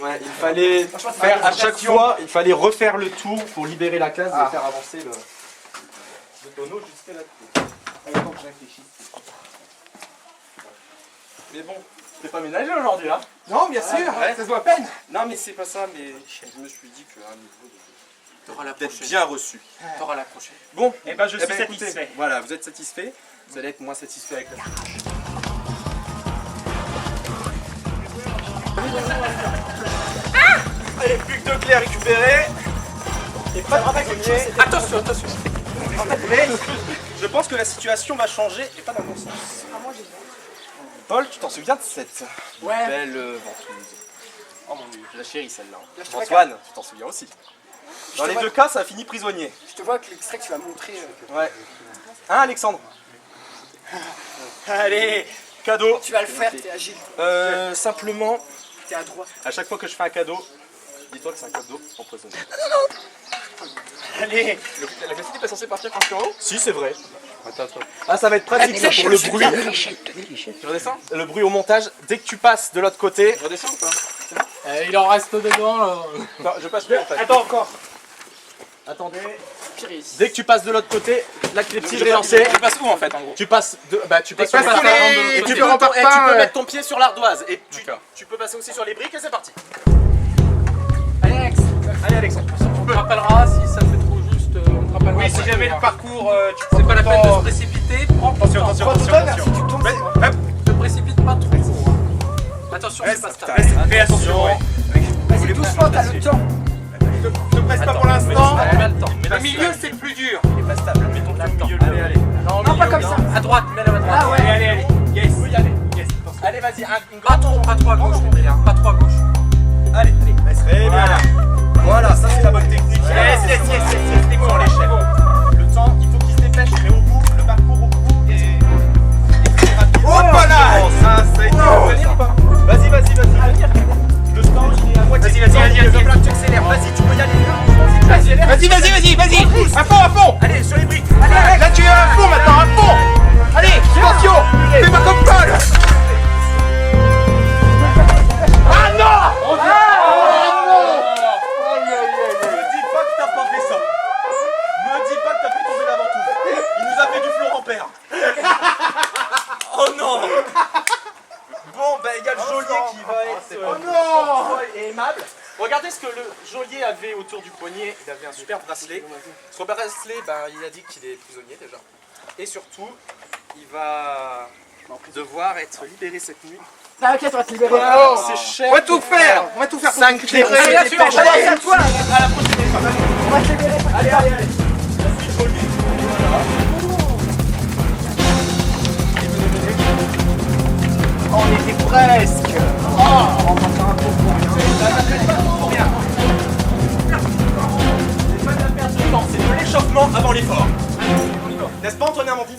Ouais, il fallait faire à chaque fois, il fallait refaire le tour pour libérer la case et faire avancer le tonneau jusqu'à la clé. Allez, donc je réfléchis. Mais bon, t'es pas ménagé aujourd'hui, hein? Non, bien sûr, ouais. ça se voit à peine. Non, mais c'est pas ça, mais je me suis dit qu'à un niveau T'auras la d'être prochaine. bien reçu. T'auras la prochaine. Bon, Eh ben, je suis écoutez, satisfait. voilà, vous êtes satisfait, vous allez être moins satisfait avec la Allez, plus que 2 clés à récupérer. Et pas de prisonnier. Attention, attention. Mais je pense que la situation va changer et pas dans le bon sens. Paul, tu t'en souviens de cette belle ventouse? Oh mon dieu, la chérie celle-là. Antoine, tu t'en souviens aussi. Dans les deux cas, ça a fini prisonnier. Je te vois que l'extrait que tu vas montrer. Ouais. Hein, Alexandre? Allez, Cadeau. Tu vas le faire, t'es agile. Simplement, T'es à droite. à chaque fois que je fais un cadeau, dis-toi que c'est un cadeau empoisonné. Allez. La cassette est pas censée partir quand je suis en haut? Si, c'est vrai. Attends. Ah, ça va être pratique ça, pour le bruit. Je redescends? Le bruit au montage, dès que tu passes de l'autre côté. Je redescends ou pas? Il en reste dedans là. Non, je passe plus en fait. Attends encore. Attendez. Pire. Dès que tu passes de l'autre côté, la clé-petite est lancée. Je passe où en fait en gros? Tu passes de. Bah, tu passes passes sur sur la les- et tu tu peux, repars et tu pas, peux mettre ton pied sur l'ardoise. Et tu peux passer aussi sur les briques et c'est parti. Allez Alex. Allez, Alexandre. On te rappellera si ça fait trop juste. On te rappellera. Oui, si jamais le parcours, tu C'est pas la peine de se précipiter. Prends ton temps. attention. Ne te précipite pas trop. Attention, c'est pas stable. Fais attention. Vas-y, doucement, t'as le temps. Ne presse pas pour l'instant. On a le temps. Le milieu, c'est le plus dur. Il est pas stable. Mets ton pied au milieu. Allez, allez. Non, pas comme ça. À droite, mets-le à droite. Ah ouais. Allez. Yes. Oui, allez. Yes. Allez, vas-y. Pas trop à gauche, mon gars. Pas trop à gauche. Allez. Très bien. Voilà, ça c'est la bonne technique. Yes. Pour l'échelle. Le temps, il faut qu'il se dépêche, mais au bout, le parcours au bout est très rapide. Oh, là. Ça a été venir ou pas? Vas-y. Le temps, il est à moitié. Vas-y. Tu accélères. Vas-y, tu peux y aller. Vas-y. À fond. Allez, sur les briques. Allez, là, tu es à fond maintenant, à fond. Allez, attention. Fais pas comme Paul. Ah non. Me dis pas que t'as pas fait ça. Me dis pas que t'as fait tomber la ventouse. Il nous a fait du Florent Père. Oh non. Bon, bah il y a le geôlier qui va être et aimable. Regardez ce que le geôlier avait autour du poignet. Il avait un super bracelet. Son bracelet, bah, il a dit qu'il est prisonnier déjà. Et surtout, il va devoir être libéré cette nuit. Ah, ok, tu vas te libérer. C'est cher. On va tout faire. 5 clés. Allez, à toi. Allez, à toi. À la prochaine épreuve. On va te libérer. Allez. On était presque. C'est pas de la perte de temps, c'est de l'échauffement avant l'effort. N'est-ce pas Antoine Amandine?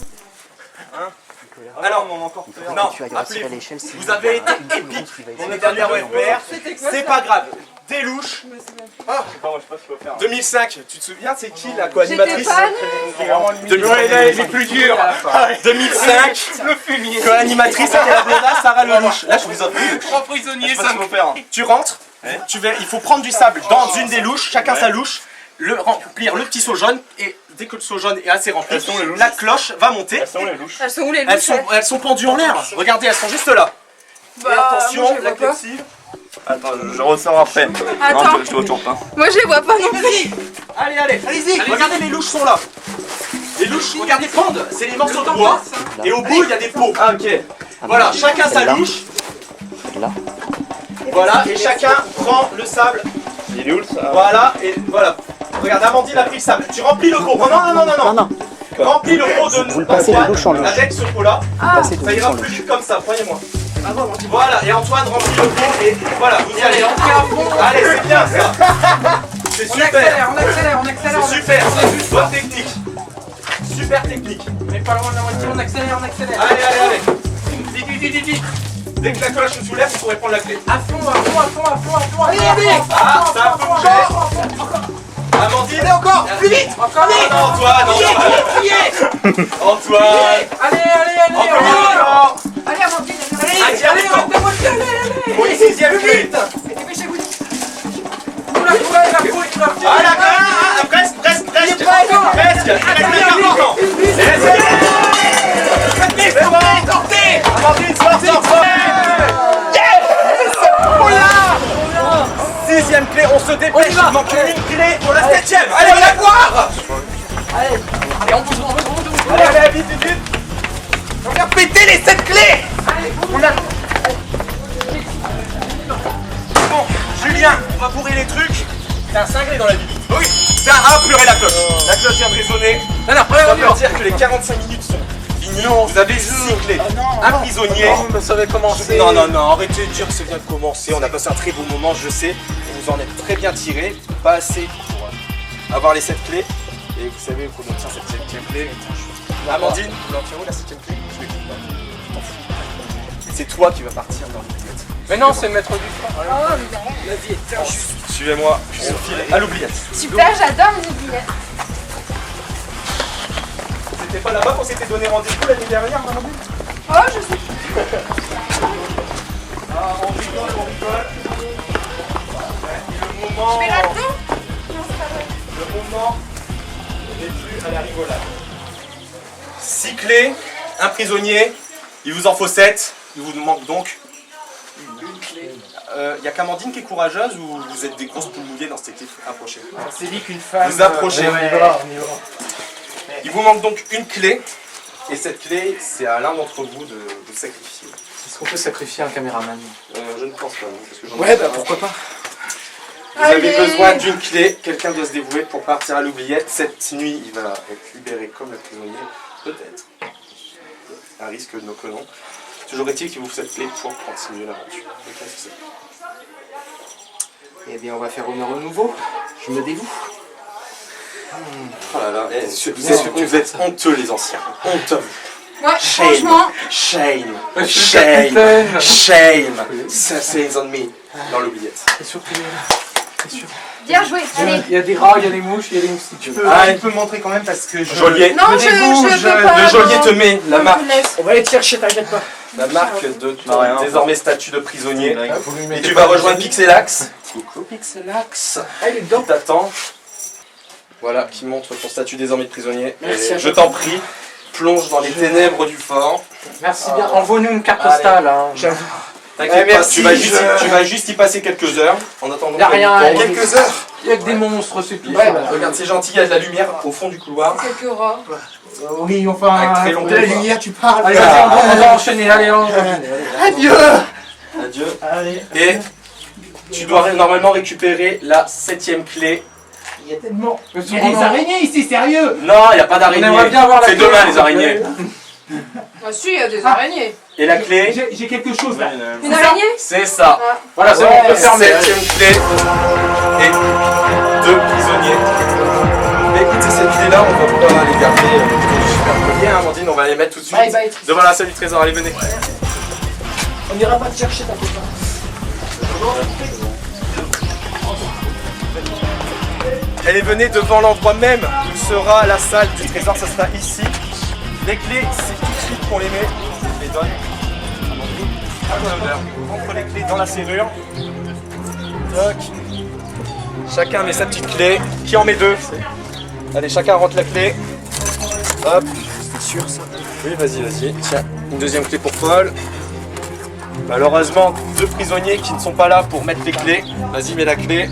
Hein? Alors, non, appelez-vous. Vous avez été épique dans les dernières OFPR, c'est pas grave. Des louches. 2005, tu te souviens, c'est qui la co-animatrice? Les plus durs. 2005, Le fumier. co-animatrice, c'était la blondasse Sarah Lelouch. Là, je vous offre. Trois prisonniers, ça me fait. Tu rentres, il faut prendre du sable dans une des louches, chacun sa louche, remplir le petit seau jaune et dès que le seau jaune est assez rempli, la cloche va monter. Elles sont où les Elles louches? elles sont pendues en l'air. Regardez, elles sont juste là. Et moi, attention, je les la vois pas. clepsydre. Attends, je ressors après. Attends. Non, je retourne pas. Moi je les vois pas non plus. Allez, allez-y. Regardez, les louches sont là. Les louches, regardez, pendent. C'est les morceaux de bois. Et au bout, il y a des pots. Ah, ok. Voilà, chacun sa louche. Voilà, et chacun prend le sable. Il est où le ça? Voilà, et voilà. Regarde, Amandine a pris le sable. Tu remplis le pot. Oh, non. Remplis le pot d'Antoine avec ce pot-là. Ça ira plus vite comme ça, croyez-moi. Voilà, et Antoine remplit le pot et voilà, vous y allez. Allez, c'est bien ça. C'est super. On accélère. C'est super. Bonne technique. Super technique. On est pas loin de la moitié, on accélère. Allez. Vite. Dès que la cloche se soulève, vous pourrez prendre la clé. À fond. Allez. Ah, ça a bougé. Amandine, Encore, plus vite. Encore Antoine. Antoine. Allez. Encore. Allez, Amandine. Allez. Pour une 6ème clé. Dépêchez-vous. Presque. Il reste bien 40 ans. C'est bon. Amandine, sors. Sixième clé, on se dépêche. Il manque une clé pour la 7ème. Allez, on la voir. Allez, on pousse. Allez, vite. On va péter les 7 clés. Bon, Julien, on va bourrer les trucs. T'es un cinglé dans la vie. Oui. Ah, pleurer la cloche. La cloche vient de résonner. Ça veut dire que les 45 minutes sont finies. Vous avez 6 clés. Un prisonnier. Mais ça va commencer. Non, arrêtez de dire que ça vient de commencer. On a passé un très beau moment, je sais. Vous en êtes très bien tiré. Pas assez pour avoir les 7 clés. Et vous savez qu'on obtient cette 7ème clé. Amandine, vous l'en tirez où la 7ème clé? Je l'ai pas. c'est toi qui vas partir dans l'oubliette. Mais non, c'est le maître du temps. Oh, mais... Suivez-moi, on file à l'oubliette. Super, j'adore les oubliettes. C'était pas là-bas qu'on s'était donné rendez-vous l'année dernière, maman? Oh, je sais plus. Ah, on rigole, on rigole. Ouais, et le moment... Je fais là-dedans? Non, c'est pas vrai. Le moment n'est plus à la rigolade. 6 clés, un prisonnier, il vous en faut 7, il vous manque donc une clé. Y a qu'Amandine qui est courageuse ou vous êtes des grosses poules mouillées dans cette équipe? Approchez. On s'est dit qu'une femme... Vous approchez. On y va. Il vous manque donc une clé, et cette clé, c'est à l'un d'entre vous de vous sacrifier. Est-ce qu'on peut sacrifier un caméraman? Je ne pense pas, parce que j'en ai Ouais, pas. bah pourquoi pas. Vous avez Allez. besoin d'une clé, quelqu'un doit se dévouer pour partir à l'oubliette. Cette nuit, il va être libéré comme le prisonnier, peut-être. Un risque que nous prenons. Toujours est-il qu'il vous faut cette clé pour continuer l'aventure. Et qu'est-ce que c'est? Eh bien, on va faire honneur au nouveau. Je me dévoue. Oh là là, vous êtes honteux les anciens. Honteux. Ouais, Shame. franchement. Shame. Ouais, je suis Shame. capitaine. Shame. Sins on me. Dans l'oubliette. Et surtout, Bien joué, allez. il y a des rats, il y a des mouches, il y a des moustiques. Tu peux me montrer quand même parce que je... Geôlier. Non, je peux pas. Le geôlier non. te met la Non, marque. je te laisse. On va aller te chercher, t'inquiète pas. La marque de ton rien. désormais statut de prisonnier. Faut lui Et mettre tu pas vas de rejoindre musique. Pixelax. Coucou Pixelax. Ah, il est dedans. Qui t'attend. Voilà, qui montre ton statut désormais de prisonnier. Merci Et à je toi. t'en prie, plonge dans les ténèbres du fort. Merci bien. Envoie-nous une carte Allez. postale. Hein. J'avoue. T'inquiète pas, merci, tu vas juste y passer quelques heures. En attendant Y a rien, que- y a quelques heures. Il y a que des monstres, c'est pire. Ouais, bah, Regarde, c'est gentil, il y a de la lumière au fond du couloir. Quelques rats. Oui, enfin... Avec très long de la couloir. lumière, tu parles. Allez, vas-y, on va enchaîner. Allez, on va enchaîner. Adieu. Adieu. Allez. Et tu dois normalement récupérer la 7ème clé. Il y a tellement... Mais Il y a des araignées ici, sérieux. Non, il n'y a pas On d'araignée. aimerait bien voir la C'est clé. demain les araignées. Ah si, il y a des araignées. Et la clé, J'ai quelque chose là. Une araignée? c'est ça. Voilà, c'est bon, on peut fermer. 7ème clé et 2 prisonniers. Mais écoutez, cette clé-là, on va pas les garder super colliers, hein, Amandine, on va les mettre tout de suite Bye bye. devant la salle du trésor. Allez, venez. On n'ira pas te chercher ta copain. Allez, venez devant l'endroit même où sera la salle du trésor, ça sera ici. Les clés, c'est tout de suite qu'on les met. Je les donne. À l'honneur. On rentre les clés dans la serrure. Toc. Chacun met sa petite clé. Qui en met 2? Allez, chacun rentre la clé. Hop. C'est sûr ça? Oui, vas-y. Tiens, une deuxième clé pour Paul. Malheureusement, 2 prisonniers qui ne sont pas là pour mettre les clés. Vas-y, mets la clé.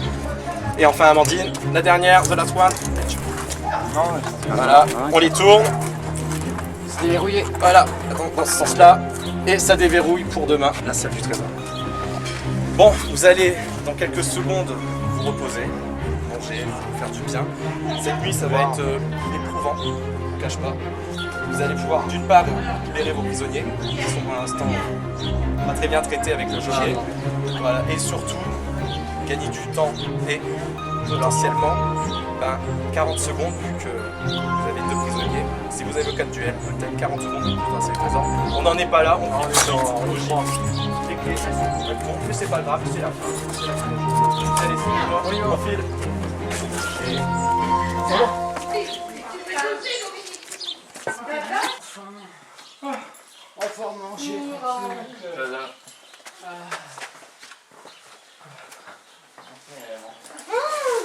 Et enfin Amandine, la dernière, the last one. Voilà, on les tourne. C'est déverrouillé. Voilà, dans ce sens-là. Et ça déverrouille pour demain la salle du trésor. Bon, vous allez dans quelques secondes vous reposer, manger, vous faire du bien. Cette nuit, ça va être éprouvant, je ne vous cache pas. Vous allez pouvoir d'une part libérer vos prisonniers, qui sont pour l'instant pas très bien traités avec le geôlier. Voilà, et surtout gagner du temps et potentiellement 40 secondes vu que vous avez 2 prisonniers. Si vous avez le cas de duel, peut-être 40 secondes pour passer le trésor. On n'en est pas là, on file logique. Les clés, ça se trouve être bon, mais c'est pas grave, c'est la fin. C'est la fin. Allez, c'est bon, on file. Enfin manger. De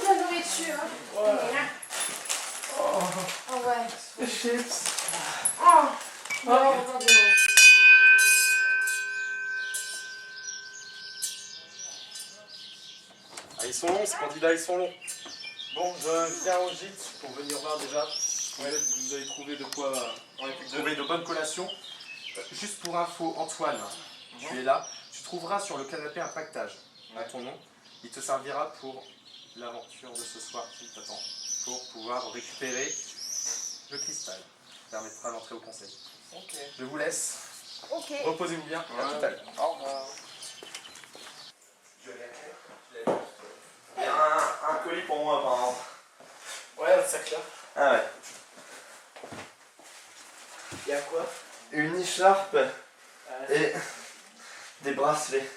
la nourriture. Oh ouais. Chips. Oh. Oh. Ah, ils sont longs, ces candidats, ils sont longs. Bon, je viens au gîte pour venir voir déjà. Vous avez trouvé de quoi trouver de bonnes collations. Juste pour info, Antoine, tu es là. Tu trouveras sur le canapé un pactage à ton nom. Il te servira pour l'aventure de ce soir qui t'attend. Pour pouvoir récupérer le cristal. Ça permettra l'entrée au conseil. Ok. Je vous laisse. Ok. Reposez-vous bien. À tout à l'heure. Au revoir. Il y a un colis pour moi, apparemment. Ouais, c'est clair. Ah ouais. Il y a quoi? Une écharpe et Des bracelets.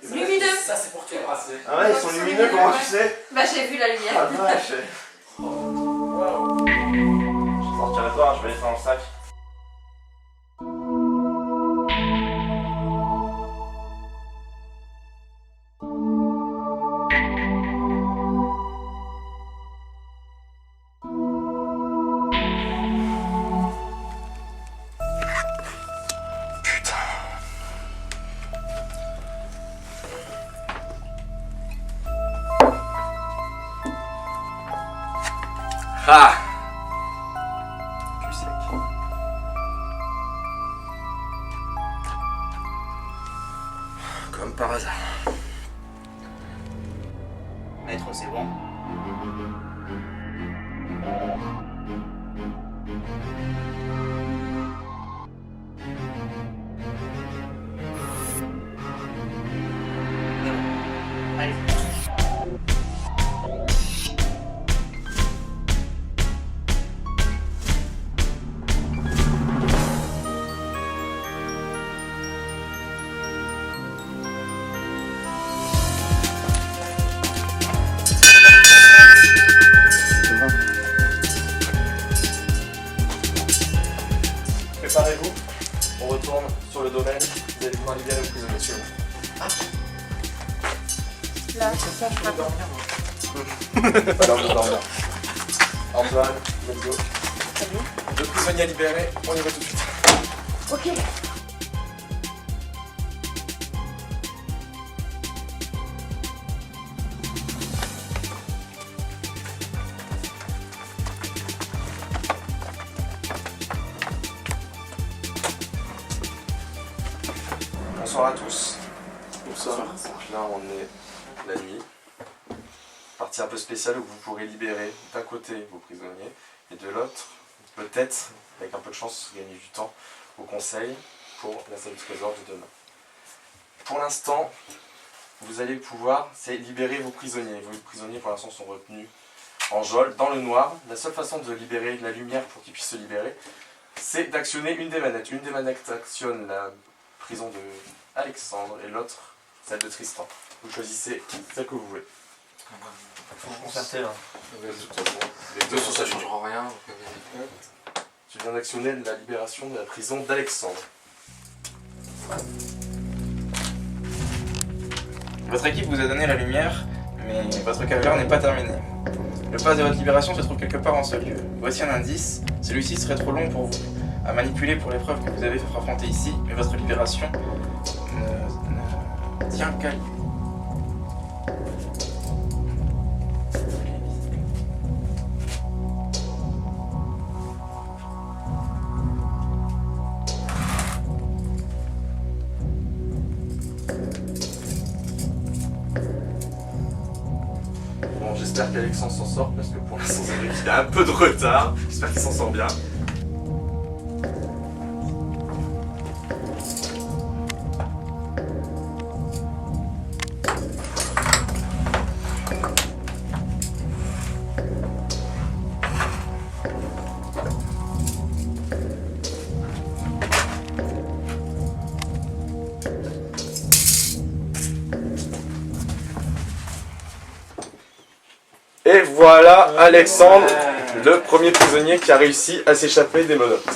Lumineux. Ça, c'est pour toi, bracelet. Ah ouais, ils sont lumineux, comment tu sais? Bah j'ai vu la lumière. Ah vache. Je sortirai pas, je vais les faire dans le sac. Ah! Cul sec. Comme par hasard. Maître, c'est bon. Allez. Préparez-vous, on retourne sur le domaine, vous allez pouvoir libérer vos prisonniers sur Là. Alors, je dormir. Antoine, let's go. Deux prisonniers libérés, on y va tout de suite. Ok. Bonsoir à tous. Bonsoir. Là, on est la nuit. Partie un peu spéciale où vous pourrez libérer d'un côté vos prisonniers et de l'autre, peut-être, avec un peu de chance, gagner du temps au conseil pour la salle du trésor de demain. Pour l'instant, vous allez pouvoir libérer vos prisonniers. Vos prisonniers, pour l'instant, sont retenus en geôle, dans le noir. La seule façon de libérer la lumière pour qu'ils puissent se libérer, c'est d'actionner une des manettes. Une des manettes actionne la prison de Alexandre et l'autre celle de Tristan. Vous choisissez celle que vous voulez. Faut se concerter là. Les deux sont sachant rien. Tu viens d'actionner la libération de la prison d'Alexandre. Votre équipe vous a donné la lumière, mais votre caverne n'est pas terminée. Le pass de votre libération se trouve quelque part en ce lieu. Voici un indice. Celui-ci serait trop long pour vous à manipuler pour l'épreuve que vous avez affrontée ici, mais votre libération ne tient qu'à lui. Bon, j'espère qu'Alexandre s'en sort parce que pour l'instant, c'est vrai qu'il a un peu de retard. J'espère qu'il s'en sort bien. Et voilà Alexandre, le premier prisonnier qui a réussi à s'échapper des menottes.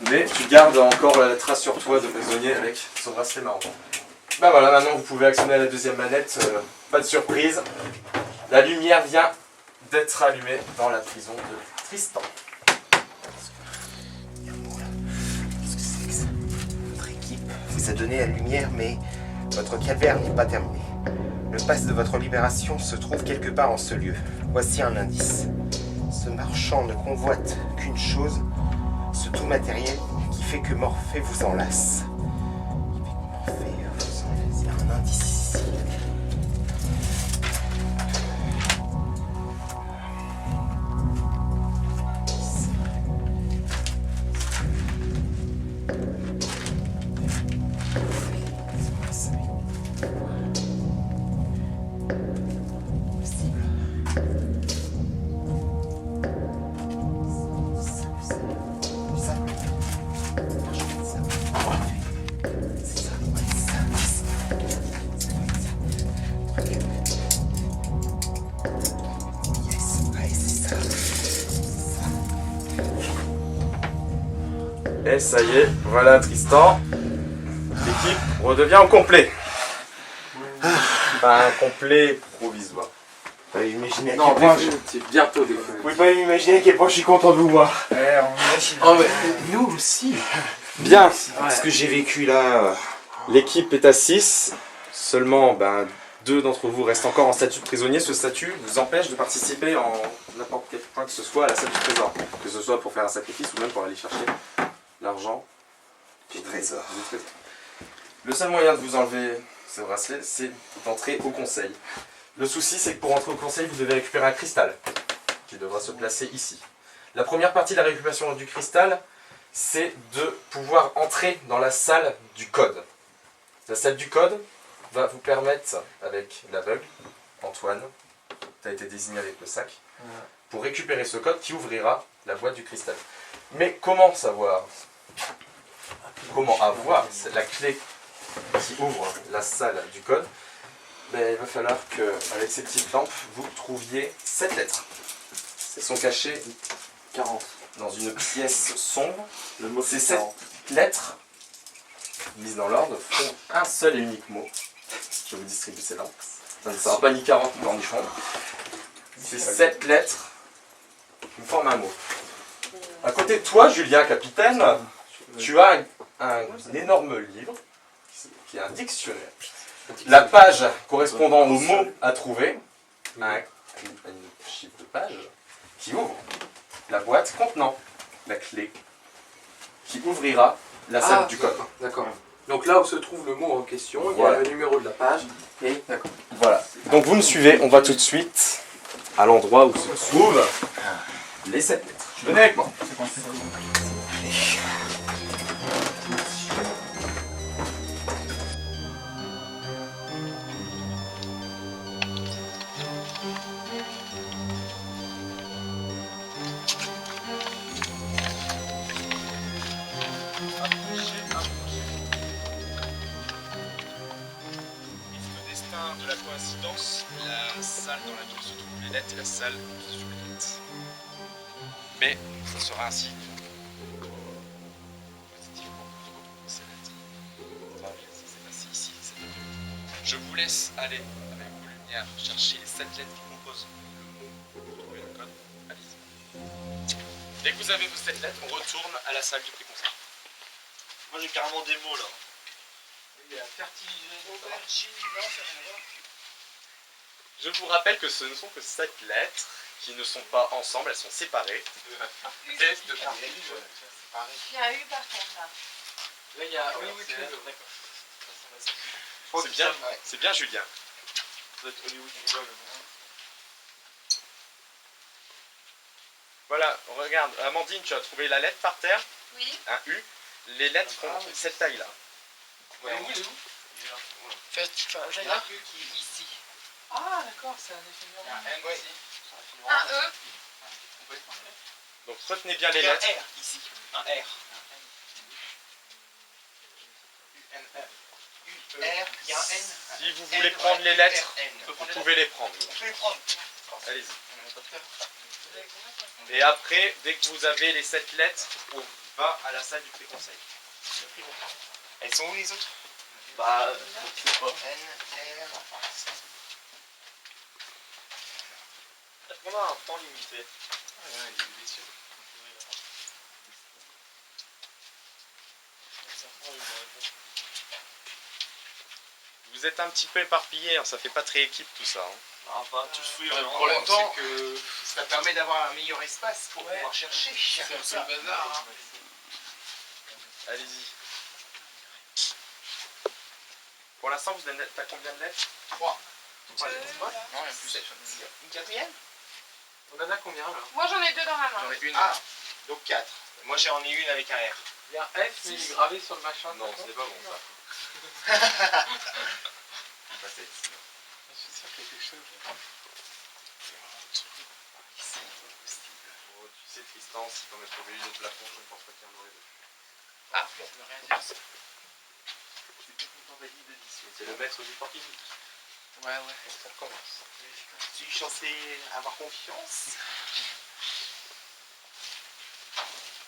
Mais tu gardes encore la trace sur toi de prisonnier avec son bracelet marron. Bah voilà, maintenant vous pouvez actionner la deuxième manette, pas de surprise. La lumière vient d'être allumée dans la prison de Tristan. Qu'est-ce que c'est que ça? Votre équipe vous a donné la lumière, mais votre caverne n'est pas terminée. Le pass de votre libération se trouve quelque part en ce lieu. Voici un indice. Ce marchand ne convoite qu'une chose, ce tout matériel qui fait que Morphée vous enlace. Il y a un indice ici. Yes, ouais, c'est ça. Et ça y est, voilà Tristan. L'équipe redevient au complet. Enfin, un complet provisoire. Vous pouvez imaginer à Non, quel point c'est bientôt des Vous pouvez pas m'imaginer à quel point je suis content de vous voir. Oh, mais nous aussi. Bien, Ce que j'ai vécu là. l'équipe est à 6. Seulement, 2 d'entre vous restent encore en statut de prisonnier. Ce statut vous empêche de participer en n'importe quel point que ce soit à la salle du trésor. Que ce soit pour faire un sacrifice ou même pour aller chercher l'argent Du trésor. du trésor. Le seul moyen de vous enlever ce bracelet, c'est d'entrer au conseil. Le souci, c'est que pour entrer au conseil, vous devez récupérer un cristal qui devra se placer ici. La première partie de la récupération du cristal, c'est de pouvoir entrer dans la salle du code. La salle du code va vous permettre, avec l'aveugle, Antoine, tu as été désigné avec le sac, pour récupérer ce code qui ouvrira la boîte du cristal. Mais comment savoir, comment avoir la clé qui ouvre la salle du code? Il va falloir qu'avec ces petites lampes, vous trouviez 7 lettres. Elles sont cachées 40. dans une pièce sombre. Le mot Ces c'est 7 lettres, mises dans l'ordre, font un seul et unique mot. Je vous distribue ces lampes. Ça ne sera pas ni 40 ni cornichon. Ces 7 lettres nous forment un mot. À côté de toi, Julien, capitaine, tu as un énorme livre qui est un dictionnaire. La page correspondant au mot à trouver, une chiffre de page, qui ouvre la boîte contenant la clé qui ouvrira la salle du code. D'accord. Donc là où se trouve le mot en question, il y Voilà. a le numéro de la page. Et d'accord. Voilà. Donc vous me suivez, on va tout de suite à l'endroit où se trouvent les 7 lettres. Venez avec moi. De la coïncidence, la salle dans laquelle se trouvent les lettres est la salle qui est sur les lettres. Mais ça sera ainsi positivement que vous retrouvez ces lettres. Enfin, c'est passé ici, cette lettre. Je vous laisse aller avec vos lumières chercher les 7 lettres qui composent le mot pour trouver le code. Allez-y. Dès que vous avez vos 7 lettres, on retourne à la salle du préconcept. Moi j'ai carrément des mots là. Il y a fertilisé. Je vous rappelle que ce ne sont que 7 lettres qui ne sont pas ensemble, elles sont séparées. Test de Il y a eu par contre là. Là, il y a Hollywood. C'est bien Julien. Voilà, regarde, Amandine, tu as trouvé la lettre par terre, Oui. un U. Les lettres font cette taille-là. Il est où? Fait, j'ai là. qui est ici. Ah d'accord, c'est un effet miroir. Un E. Donc retenez bien les lettres. ici. Un R. R, il y a un N. Si vous voulez prendre les lettres, vous pouvez les prendre. On peut les prendre. Allez-y. Et après, dès que vous avez les 7 lettres, on va à la salle du préconseil. Elles sont où les autres? Bah, je sais pas. N, R. Est-ce qu'on a un temps limité? Vous êtes un petit peu éparpillés, hein, ça fait pas très équipe tout ça. Hein. Ah, pas tous fouillés. En même temps, que ça permet d'avoir un meilleur espace pour pouvoir chercher. C'est un peu le bazar. Allez-y. Pour l'instant, vous êtes à combien de lettres? 3. Deux. Non, il y a plus. Une quatrième? On en a combien là? Moi j'en ai 2 dans ma main. J'en ai une. Ah, donc 4. Moi j'en ai une avec un R. Il y a F, mais il est gravé sur le machin. Non, ce n'est pas bon ça. Je suis sûr qu'il y a quelque chose. Oh, tu sais Tristan, si tu en mettre au milieu du plafond, je ne pense pas qu'il y en aurait deux. Ah, bon, ça veut rien dire ça. C'est le maître du fortitude. Ouais, ça recommence. Je suis censé avoir confiance.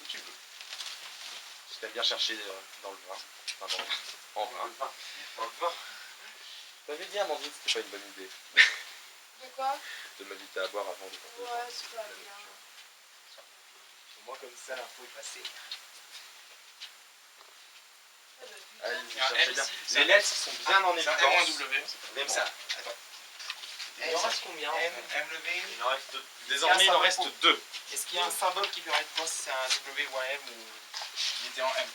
Où tu veux. Si t'aimes bien chercher dans le vin. Enfin, en vin. Dans le vin. T'avais dit, Amandine, c'était pas une bonne idée De quoi? de m'inviter à boire avant de partir. Ouais, c'est pas bien. Au moins comme ça, l'info est passée. Allez, cherchez bien. Les lettres sont bien en évidence. Même ça. Attends. Il en reste combien M levé. Il en reste... Désormais, il en reste 2. Est-ce qu'il y a un symbole qui permet de voir si c'est un W ou un M ou... Il était en M.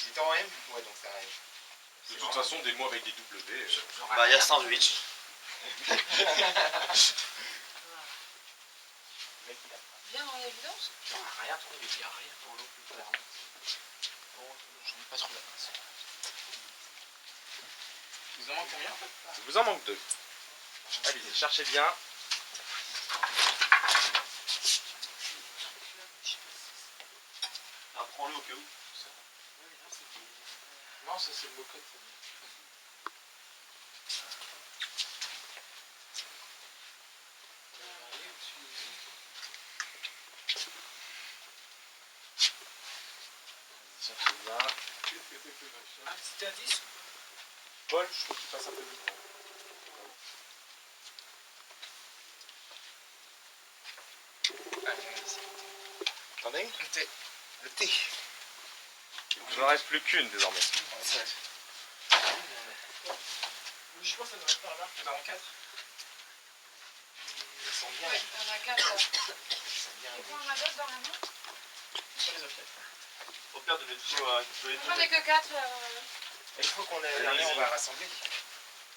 Il était en M? Ouais, donc c'est un M. De toute façon, des mots avec des W. Bah, il y a sandwich. Bien en évidence? Rien trouvé, il n'y a rien pour l'eau plus clair. J'en ai pas trop la pince. Vous en manque combien? Il vous en manque 2. Allez-y, cherchez bien. Apprends-le au cas où. Non, ça c'est le moquette. Cherchez bien. Ah, c'était un 10? Paul, je trouve qu'il passe un peu vite. Attendez. Le T. Il n'en reste plus qu'une désormais. Je pense que ça devrait être par là. Dans 4. Ils sont bien. Ouais, il y en a 4 là. Ils sont bien. Et quoi, on a d'autres dans la main? Sur les objets. Au pire de mettre tout à... J'en ai que 4. Il faut qu'on ait l'année, on va rassembler.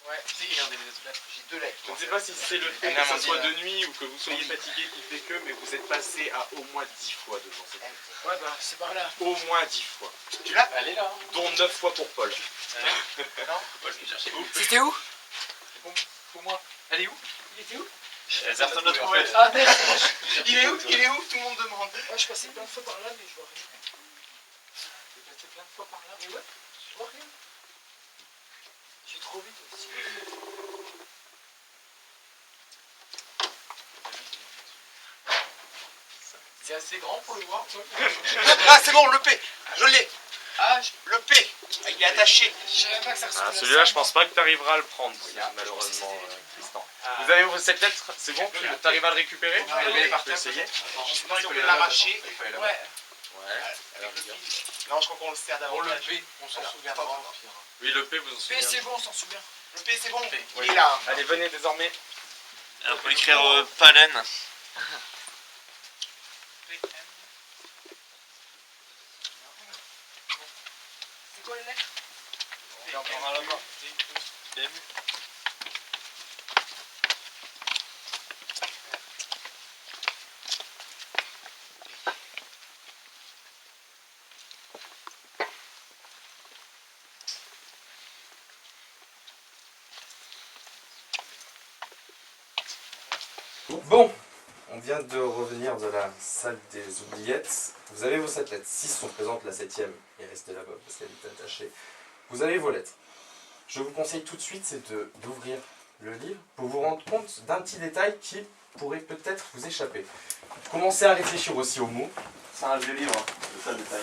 Ouais, si, regardez les autres lettres. J'ai 2 lettres. Je ne sais pas si c'est le fait que ça soit de nuit ou que vous soyez fatigué qui fait que, mais vous êtes passé à au moins 10 fois devant cette lettre. Ouais, bah, c'est par là. Au moins 10 fois. Tu l'as? Elle est là. Dont 9 fois pour Paul. Non. Paul, je vais chercher où? C'était où? Pour moi. Elle est où? Il était où? Personne n'a trouvé. Ah merde. Il est où? Il est où? Tout le monde demande. Ouais, je passais plein de fois par là, mais je vois rien. J'ai passé plein de fois par là. Mais ouais, je vois rien. J'ai trop vite aussi. C'est assez grand pour le voir, toi. Ah, c'est bon, le P. Je l'ai. Ah, Le P. Il est attaché. je savais pas que ça ressemblait à ça. Celui-là, je pense pas que tu arriveras à le prendre, malheureusement, Tristan. Vous avez cette lettre, c'est bon? Tu arrives à le récupérer? Ah, elle est par Tu peux essayer? Sinon, il faut l'arracher. Ouais. Ouais. Alors, Non, je crois qu'on le sert Pour le davantage. P, on s'en Alors, souviendra. attends, au pire. oui, le P, vous en P, souvenez. c'est bon, on s'en souvient. Le P, c'est bon. Oui. Il est là. Allez, venez désormais. On peut écrire Palen. C'est quoi les lettres? On en a la main. M. Bon, on vient de revenir de la salle des oubliettes. Vous avez vos 7 lettres. 6 sont présentes, la 7ème est restée là-bas parce qu'elle est attachée. Vous avez vos lettres. Je vous conseille tout de suite, c'est d'ouvrir le livre pour vous rendre compte d'un petit détail qui pourrait peut-être vous échapper. Commencez à réfléchir aussi aux mots. C'est un vieux livre, c'est ça le détail.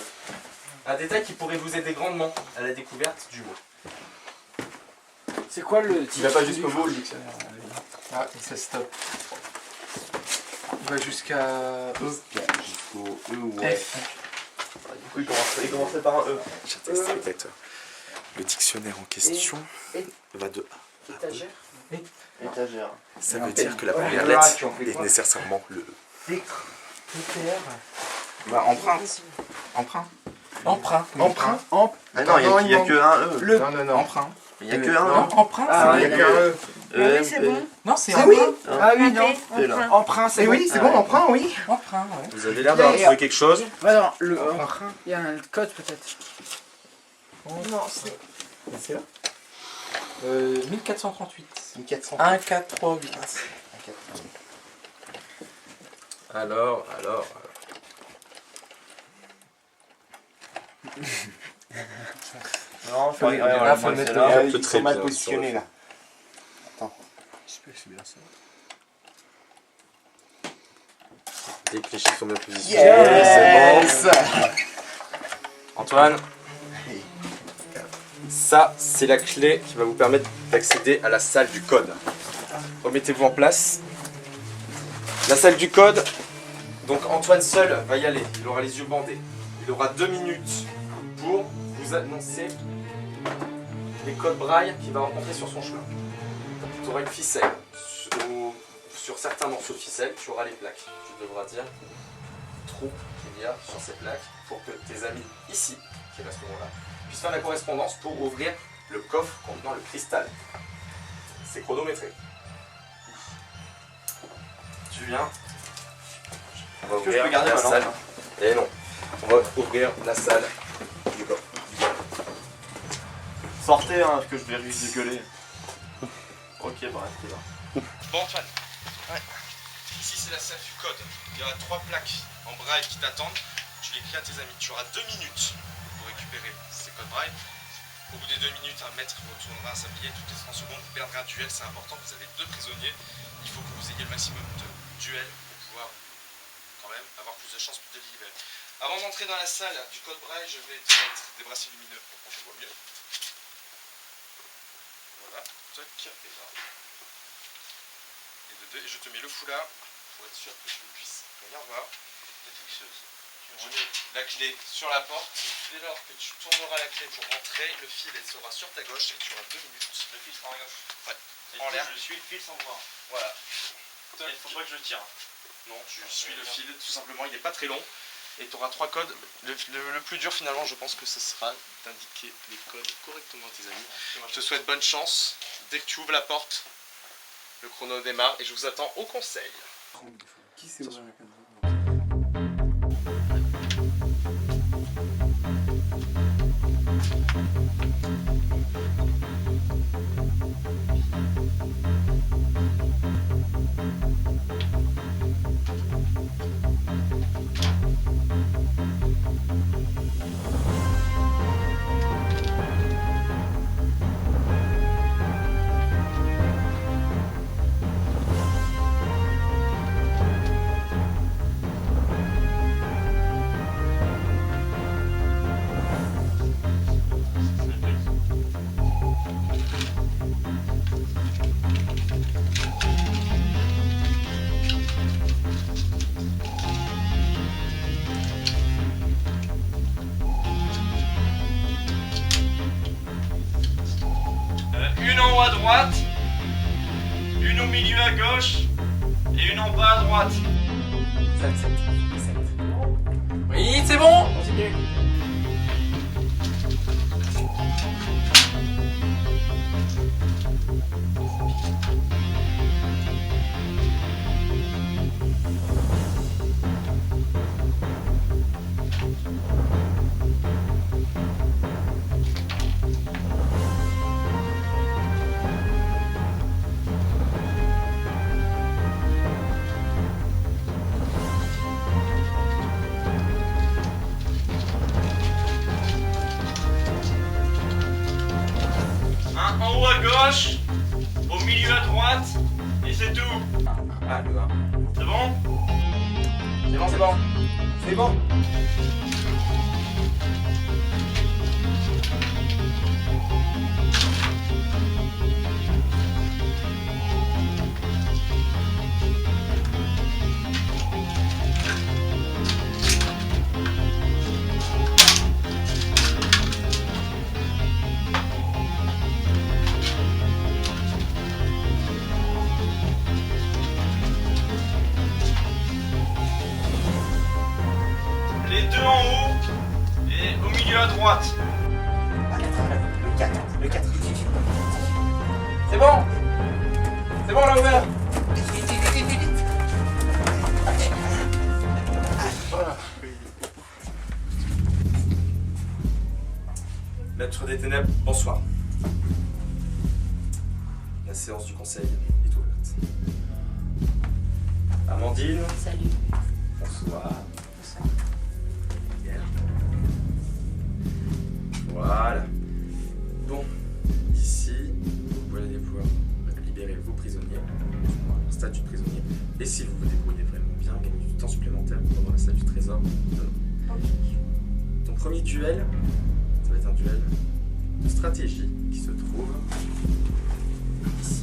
Un détail qui pourrait vous aider grandement à la découverte du mot. C'est quoi le Il va pas jusqu'au mot, le dictionnaire. Ah, et ça stop. Il va jusqu'à E. Jusqu'au E ou ouais. F. Du coup, il commencerait par un E. Le dictionnaire en question va de A. Étagère. Étagère. Ça veut dire que la Ouais, première là, lettre tu en fais est quoi nécessairement le E. TR. Bah, empreinte. Emprunt. Emprunt. Emprunt. Ah non, il n'y a que un E. Le Non. Emprunt. Il n'y a que un non, E. emprunt. Ah, il y a qu'un E. Oui, c'est bon. Non, c'est Ah oui. emprunt. Ah oui, non. C'est là. Emprunt, c'est Et bon. oui, c'est bon, emprunt, oui. Emprunt, ouais. Vous avez l'air d'avoir trouvé quelque chose. Alors, le Emprunt. il y a un code peut-être. Non, c'est. C'est là. 1438. 1400. 1, 4, 3, 8. Alors. Non, faut faut mettre c'est le- là. Très Ils sont mal bien, positionnés sur le là. c'est bien ça. Les clichés sont bien positionnés. Yes, c'est bon. Antoine, ça c'est la clé qui va vous permettre d'accéder à la salle du code. Remettez-vous en place. La salle du code, donc Antoine seul va y aller, il aura les yeux bandés. Il aura 2 minutes pour vous annoncer les codes braille qu'il va rencontrer sur son chemin. Tu auras une ficelle. Sur certains morceaux de ficelle, tu auras les plaques. Tu devras dire trou qu'il y a sur ces plaques pour que tes amis ici, qui est à ce moment-là, puissent faire la correspondance pour ouvrir le coffre contenant le cristal. C'est chronométré. Tu viens. On va ouvrir la salle. Et non. On va ouvrir la salle du coffre. Sortez, hein, que je vais rigoler. Ok, bref, c'est là. Bon Antoine, ici c'est la salle du code. Il y aura 3 plaques en braille qui t'attendent. Tu les cries à tes amis. Tu auras 2 minutes pour récupérer ces codes braille. Au bout des 2 minutes, un maître retournera à s'habiller. Toutes les 30 secondes, vous perdrez un duel. C'est important. Vous avez 2 prisonniers. Il faut que vous ayez le maximum de duels pour pouvoir quand même avoir plus de chances de les libérer. Avant d'entrer dans la salle du code braille, je vais te mettre des bracelets lumineux pour qu'on te voit mieux. Voilà, toc, et là. Et de 2, et je te mets le foulard pour être sûr que tu puisses bien voir. Je mets la clé sur la porte. Dès lors que tu tourneras la clé pour rentrer, le fil elle sera sur ta gauche et tu auras 2 minutes. Le fil sera en gauche. Ouais. En l'air. Je suis le fil sans voir. Voilà. Il faut pas que je le tire. Non, tu suis le fil tout simplement. Il n'est pas très long. Et tu auras 3 codes. Le plus dur finalement, je pense que ce sera d'indiquer les codes correctement à tes amis. Je te souhaite bonne chance. Dès que tu ouvres la porte, le chrono démarre et je vous attends au conseil. Qui c'est moi? Une en haut à droite, une au milieu à gauche et une en bas à droite. 7, 7, 7. Oui, c'est bon. Continue. Un en haut à gauche, au milieu à droite et c'est tout. Ah, le 1. C'est bon? C'est bon, c'est bon. C'est bon. Les 2 en haut et au milieu à droite. Le 4, le 4. C'est bon. C'est bon, on l'a ouvert. Maître des ténèbres, bonsoir. La séance du conseil est ouverte. Amandine. Salut. Bonsoir. Bien. Voilà. Bon, ici, vous allez pouvoir libérer vos prisonniers. statut de prisonnier. Et si vous vous débrouillez vraiment bien, gagnez du temps supplémentaire pour avoir la salle du trésor de l'eau. Ton premier duel, ça va être un duel de stratégie qui se trouve ici.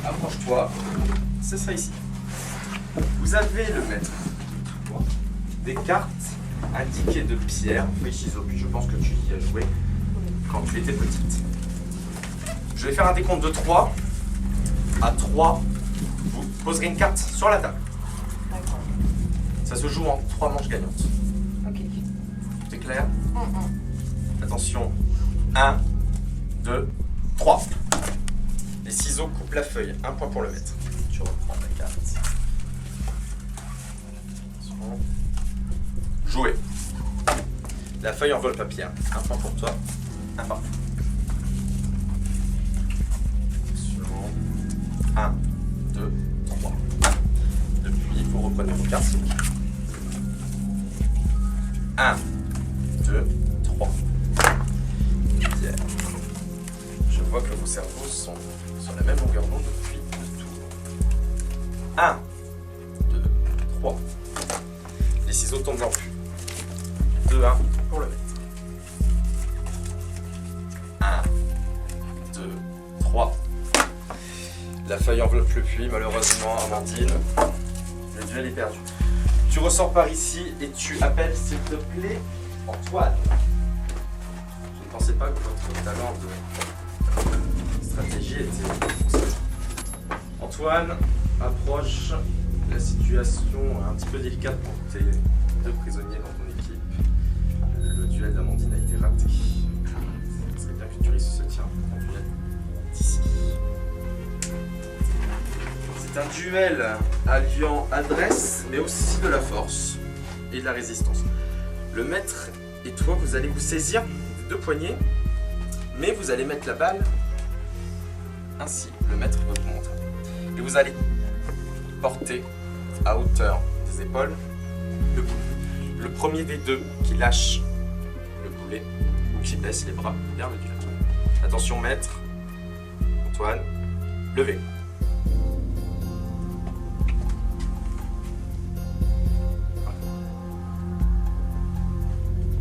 Approche-toi, c'est ça ici. Vous avez le maître, des cartes indiquées de pierre, feuille ciseaux, puis je pense que tu y as joué quand tu étais petite. Je vais faire un décompte de 3. À 3, vous poserez une carte sur la table. D'accord. Ça se joue en 3 manches gagnantes. Ok. C'est clair? Attention. 1, 2, 3. Les ciseaux coupent la feuille. 1 point pour le maître. Tu reprends ta carte. Attention. Jouer. La feuille enveloppe la pierre. 1 point pour toi. 1 partout. 1, 2, 3. Depuis, vous reprenez vos cartes. 1, 2, 3. Pierre. Je vois que vos cerveaux sont sur la même longueur d'onde depuis le tour. 1, 2, 3. Les ciseaux tombent dans le puits. 2, 1 pour le mettre. 1, 2, 3. La feuille enveloppe le puits, malheureusement, Amandine. Le duel est perdu. Tu ressors par ici et tu appelles, s'il te plaît, Antoine. Je ne pensais pas que votre talent de stratégie était... Antoine approche. La situation est un petit peu délicate pour tes 2 prisonniers dans ton équipe. Le duel d'Amandine a été raté. Ce serait bien que tu risques ce tien en duel d'ici. C'est un duel alliant adresse, mais aussi de la force et de la résistance. Le maître et toi, vous allez vous saisir des 2 poignets, mais vous allez mettre la balle ainsi. Le maître va vous montrer. Et vous allez porter à hauteur des épaules le boulet. Le premier des 2 qui lâche le boulet ou qui baisse les bras vers le duel. Attention maître, Antoine, levez.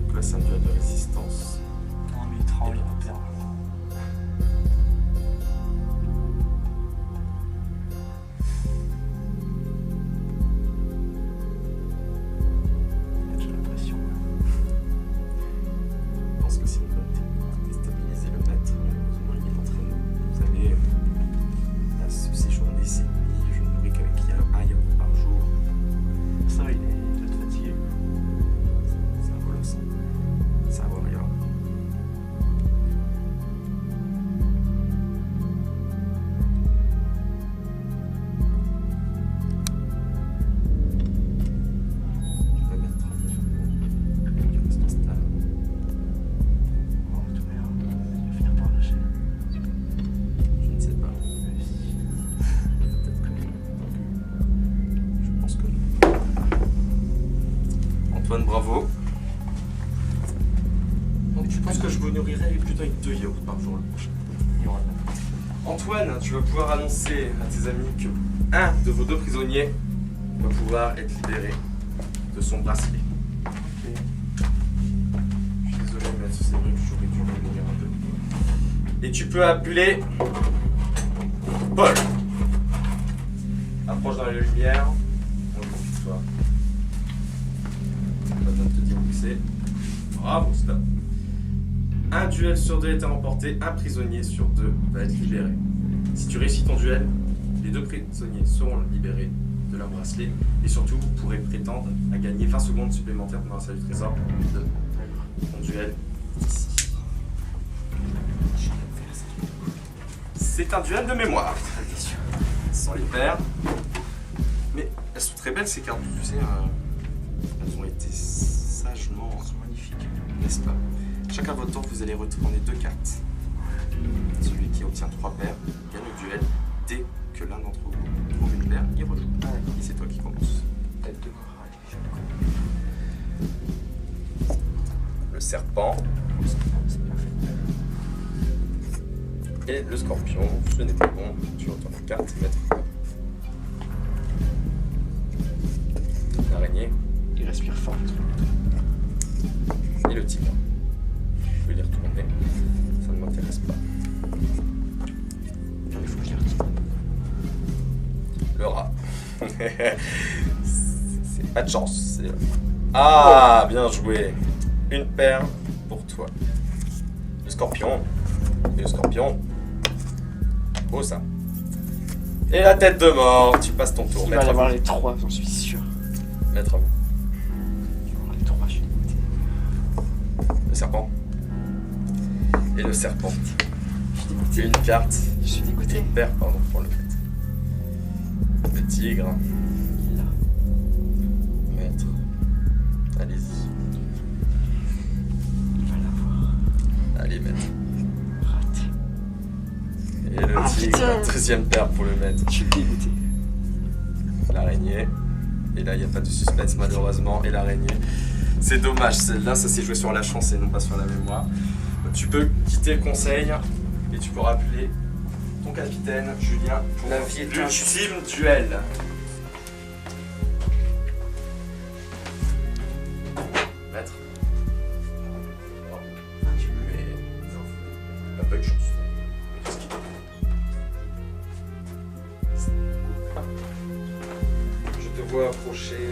Donc là c'est un duel de résistance. Non mais il tremble, il va perdre. J'ai l'impression. Je pense que c'est une bonne technique pour déstabiliser le maître. Malheureusement, il est entraîné. Vous savez, là, ces journées, ces nuits, je ne nourris qu'avec un yaourt par jour. Ça, il doit être fatigué. C'est un voleur, c'est un warrior. Je vais mettre un peu de reste stable. Oh, tout merde. Il va finir par lâcher. Je ne sais pas. Peut-être que je pense que non. Antoine, bravo. Donc je pense que je vous nourrirai plutôt avec 2 yaourts par jour le prochain. Antoine, tu vas pouvoir annoncer à tes amis que un de vos 2 prisonniers va pouvoir être libéré de son bracelet. Je suis désolé, mais c'est vrai que j'aurais dû le nourrir un peu. Et tu peux appeler Paul. Approche dans la lumière. On le confie toi. Pas besoin de te dire où c'est. Bravo, stop. Un duel sur 2 est remporté, un prisonnier sur 2 va être libéré. Si tu réussis ton duel, les 2 prisonniers seront libérés de leur bracelet et surtout vous pourrez prétendre à gagner 20 secondes supplémentaires pendant la salle du trésor de ton duel ici. C'est un duel de mémoire. Sans les paires. Mais elles sont très belles ces cartes, tu sais. Elles ont été sagement magnifiques, n'est-ce pas? Chacun votre tour, vous allez retourner 2 cartes. Celui qui obtient 3 paires gagne le duel. Dès que l'un d'entre vous trouve une paire, il rejoue. Et c'est toi qui commence. Le serpent. Et le scorpion, ce n'est pas bon. Tu retournes la carte, maître. L'araignée. Il respire fort. Et le tigre. Je vais les retourner. Ça ne m'intéresse pas. Il faut que je les retourne. Le rat. C'est pas de chance. Ah, bien joué. Une paire pour toi. Le scorpion. Et le scorpion. Oh ça. Et la tête de mort. Tu passes ton tour. Il va y avoir les 3, j'en suis sûr. Maître à vous. Il va y avoir les 3, je suis dégoûté. Le serpent. Et le serpent. Une carte. Je suis dégoûté. Une paire, pardon, pour le fait. Le tigre. Il est là. Maître. Allez-y. Il va l'avoir. Allez, maître. Raté. Et le tigre. putain. Deuxième paire pour le maître. Je suis dégoûté. L'araignée. Et là, il n'y a pas de suspense malheureusement. Et l'araignée. C'est dommage, celle-là, ça s'est joué sur la chance et non pas sur la mémoire. Donc, tu peux quitter le conseil et tu peux rappeler ton capitaine, Julien, pour l'ultime duel. Maître. Mais. Il n'a pas eu de chance. Qu'est-ce qu'il Je te vois approcher,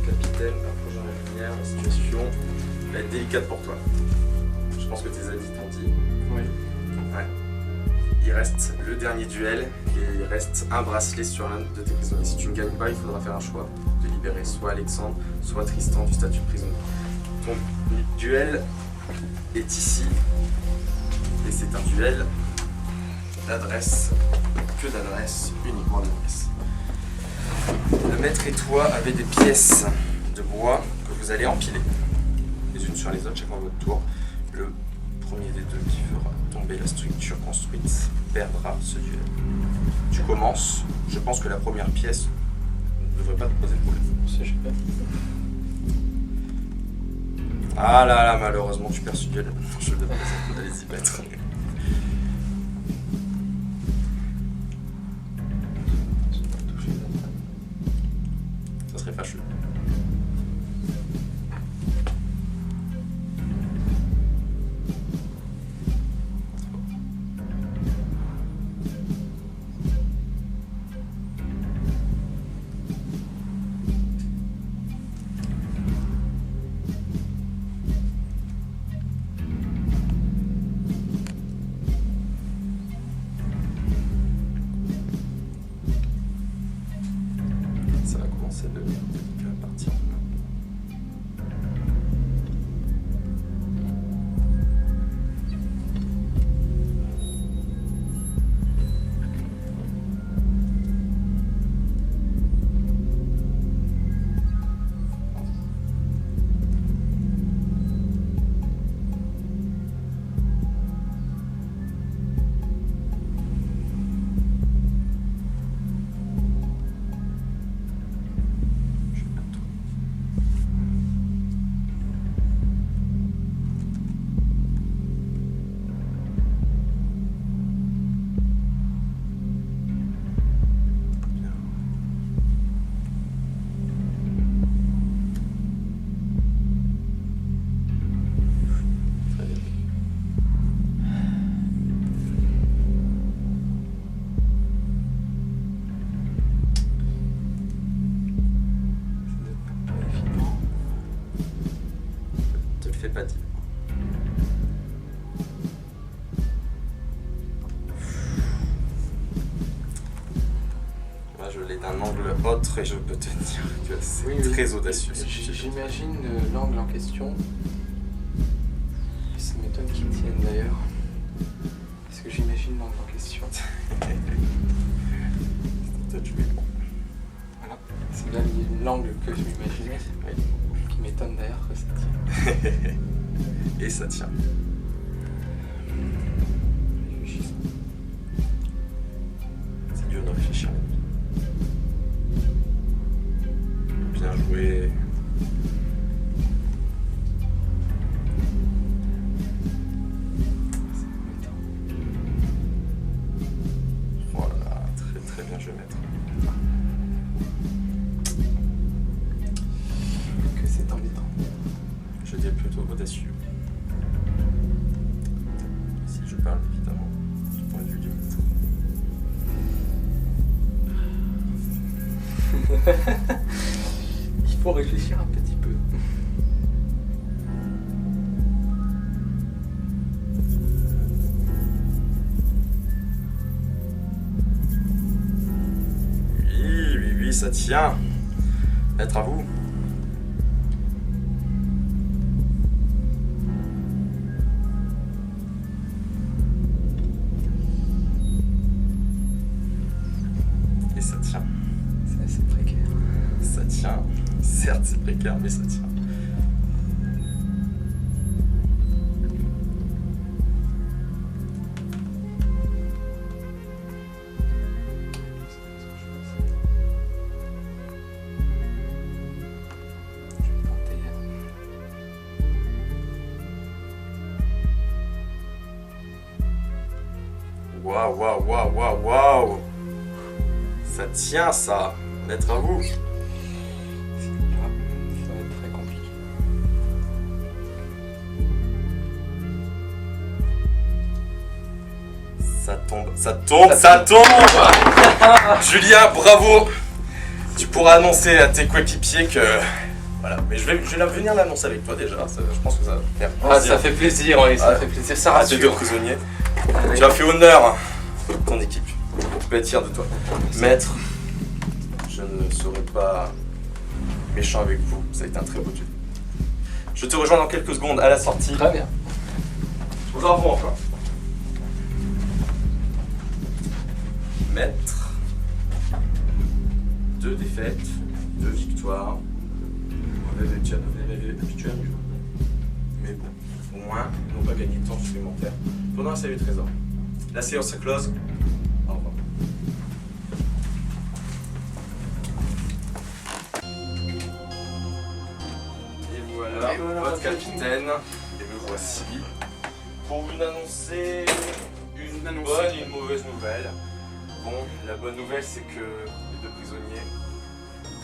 capitaine, approcher la lumière, la situation va être délicate pour toi. Je pense que tes amis t'ont dit. Oui. Ouais. Il reste le dernier duel et il reste un bracelet sur l'un de tes prisonniers. Si tu ne gagnes pas, il faudra faire un choix de libérer soit Alexandre, soit Tristan du statut de prisonnier. Ton duel est ici et c'est un duel d'adresse, que d'adresse, uniquement d'adresse. Le maître et toi avez des pièces de bois que vous allez empiler les unes sur les autres, chacun à votre tour. Le premier des deux qui fera tomber la structure construite perdra ce duel. Tu commences. Je pense que la première pièce ne devrait pas te poser de problème. Ah là là, malheureusement tu perds ce duel. Je le devrais. Allez-y, maître. Ça serait fâcheux. Ça va commencer de partir. Fais pas dire. Là, je l'ai d'un angle autre et je peux te dire que c'est très audacieux. J'imagine l'angle en question. Ça m'étonne qu'il tienne d'ailleurs. Parce que j'imagine l'angle en question. Voilà. C'est bien l'angle que je m'imaginais. Qui m'étonne d'ailleurs que ça tienne. Et ça tient. C'est dur de réfléchir. Bien joué. Que c'est embêtant. Je dirais plutôt audacieux. Si je parle évidemment du point de vue du maître. Il faut réfléchir un petit peu. Oui, ça tient. Maître, à vous. Et ça tient. C'est assez précaire. Ça tient. Certes, c'est précaire, mais ça tient. Waouh. Ça tient, ça. Maître, à vous. Ça va être très compliqué. Ça tombe. Julien, bravo. Tu pourras annoncer à tes coéquipiers que... Voilà, mais je vais venir l'annoncer avec toi déjà, je pense que ça va faire plaisir. Ah, ça fait plaisir, oui, ça fait plaisir, ça rassure. Tes deux prisonniers. Tu as fait honneur à ton équipe. Tu peux être fier de toi. Maître, je ne serai pas méchant avec vous, ça a été un très beau duel. Je te rejoins dans quelques secondes à la sortie. Très bien. Bravo encore. Maître, 2 défaites, 2 victoires. On avait déjà habitué, mais bon, au moins, ils n'ont pas gagné de temps supplémentaire pendant la salut du trésor. La séance est close. Au revoir. Et voilà, votre capitaine. Et me voici pour vous annoncer une bonne et une mauvaise nouvelle. Bon, la bonne nouvelle, c'est que les 2 prisonniers,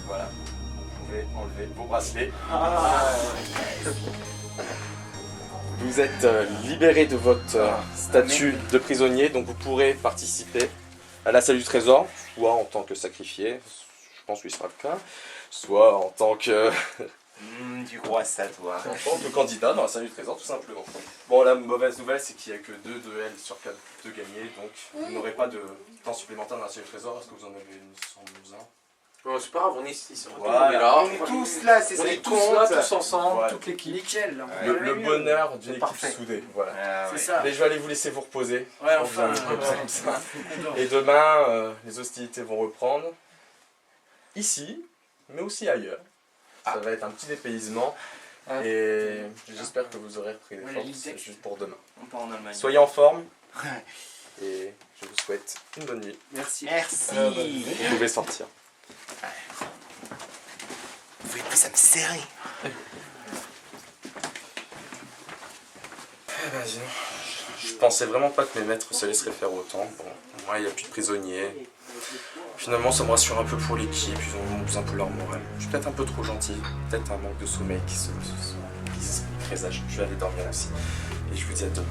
voilà, vous pouvez enlever vos bracelets. Vous êtes libéré de votre statut de prisonnier, donc vous pourrez participer à la salle du trésor, soit en tant que sacrifié, je pense qu'il sera le cas, soit en tant que... Du roi, ça, toi. En tant que candidat dans la salle du trésor, tout simplement. Bon, la mauvaise nouvelle, c'est qu'il n'y a que 2 duels sur 4 de gagnés, donc vous n'aurez pas de temps supplémentaire dans la salle du trésor. Est-ce que vous en avez une un? Bon, c'est pas grave, on est ici. Voilà. On est tous là, c'est ce On qui est tous là, compte. tous ensemble, Ouais. toute l'équipe. Nickel. Le bonheur d'une équipe parfait. soudée. Voilà. C'est ça. Mais je vais aller vous laisser vous reposer. Ouais, Je pense que vous en enfin, avez besoin comme ça. Et demain, les hostilités vont reprendre. Ici, mais aussi ailleurs. Ça va être un petit dépaysement. Et j'espère que vous aurez repris des forces juste pour demain. On part en Allemagne. Soyez en forme. Et je vous souhaite une bonne nuit. Merci. Merci. Vous pouvez sortir. Vous pouvez plus à me serrer. Je pensais vraiment pas que mes maîtres se laisseraient faire autant. Bon, moi, il n'y a plus de prisonniers. Finalement, ça me rassure un peu pour l'équipe. Ils ont besoin un peu leur morale. Je suis peut-être un peu trop gentil. Peut-être un manque de sommeil qui se présage. Je vais aller dormir aussi. Et je vous dis à demain.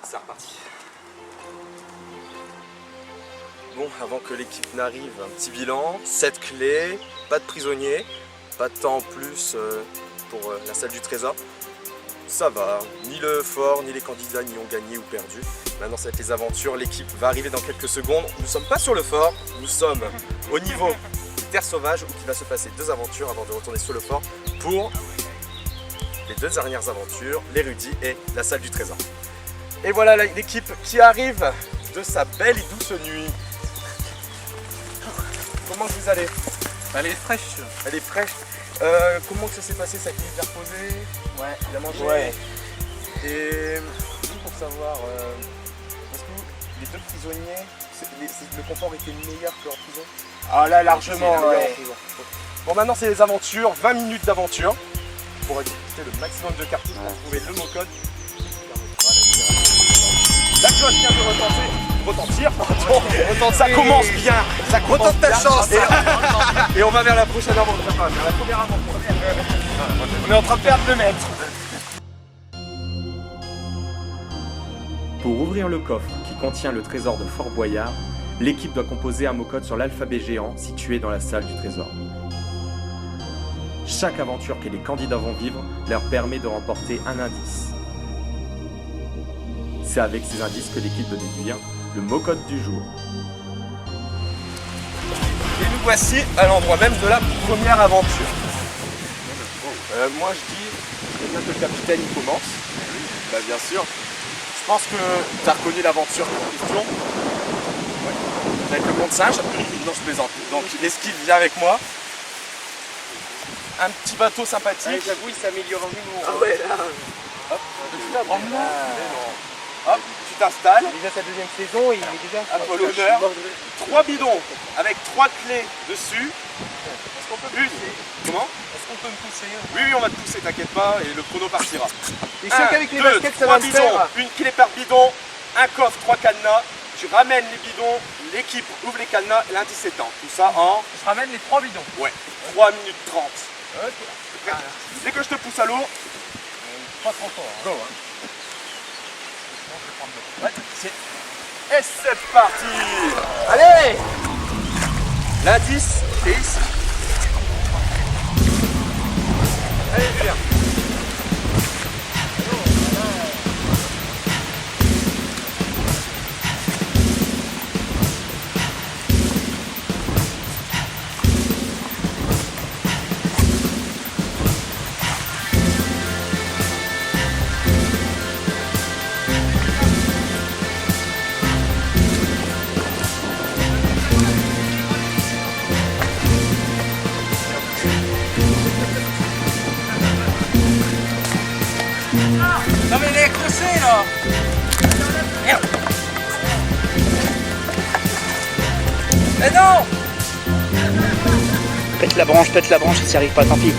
C'est reparti. Bon, avant que l'équipe n'arrive, un petit bilan. 7 clés, pas de prisonniers, pas de temps en plus pour la salle du trésor. Ça va, ni le fort, ni les candidats n'y ont gagné ou perdu. Maintenant, ça va être les aventures. L'équipe va arriver dans quelques secondes. Nous ne sommes pas sur le fort, nous sommes au niveau des terres sauvages où il va se passer 2 aventures avant de retourner sur le fort pour les 2 dernières aventures, l'érudit et la salle du trésor. Et voilà l'équipe qui arrive de sa belle et douce nuit. Comment vous allez? Elle est fraîche. Elle est fraîche. Comment ça s'est passé cette nuit? Bien reposée? Ouais. Bien mangé? Ouais. Et juste pour savoir, est-ce que les deux prisonniers, le confort était meilleur qu'en prison? Ah là, largement. Ouais. Bon, maintenant c'est les aventures, 20 minutes d'aventure pour exécuter le maximum de cartouches pour trouver le mot code. La cloche vient de retentir, pardon. Ça commence bien, ça commence ta chance. Et on va vers la prochaine aventure, enfin, vers la première aventure. On est en train de perdre le maître. Pour ouvrir le coffre qui contient le trésor de Fort Boyard, l'équipe doit composer un mot code sur l'alphabet géant situé dans la salle du trésor. Chaque aventure que les candidats vont vivre leur permet de remporter un indice. C'est avec ces indices que l'équipe doit déduire le mot code du jour. Et nous voici à l'endroit même de la première aventure. Moi je dis que le capitaine il commence. Bah bien sûr. Je pense que tu as reconnu l'aventure en question. Avec le monde singe. Non, je plaisante. Donc l'esquive vient avec moi. Un petit bateau sympathique. Ouais, j'avoue, il s'améliore en humour. Ah ouais là. Hop, hop, tu t'installes. Déjà sa deuxième saison, il est déjà à ton honneur. 3 bidons avec 3 clés dessus. Est-ce qu'on peut me pousser? Comment? Est-ce qu'on peut me pousser? Oui, oui, on va te pousser, t'inquiète pas, et le chrono partira. Et sûr qu'avec les baskets, ça va le bidons, faire. une clé par bidon, un coffre, 3 cadenas. Tu ramènes les bidons, l'équipe ouvre les cadenas, l'indice s'étend. Tout ça en... Je ramène les 3 bidons. Ouais, 3 minutes 30. Ok. Dès que je te pousse à l'eau, Pas trop fort. go. Ouais, et c'est parti. Allez! L'indice est ici. Allez, viens. Non mais il est creusé là. Merde. Mais non. Pète la branche, il s'y arrive pas, tant pis.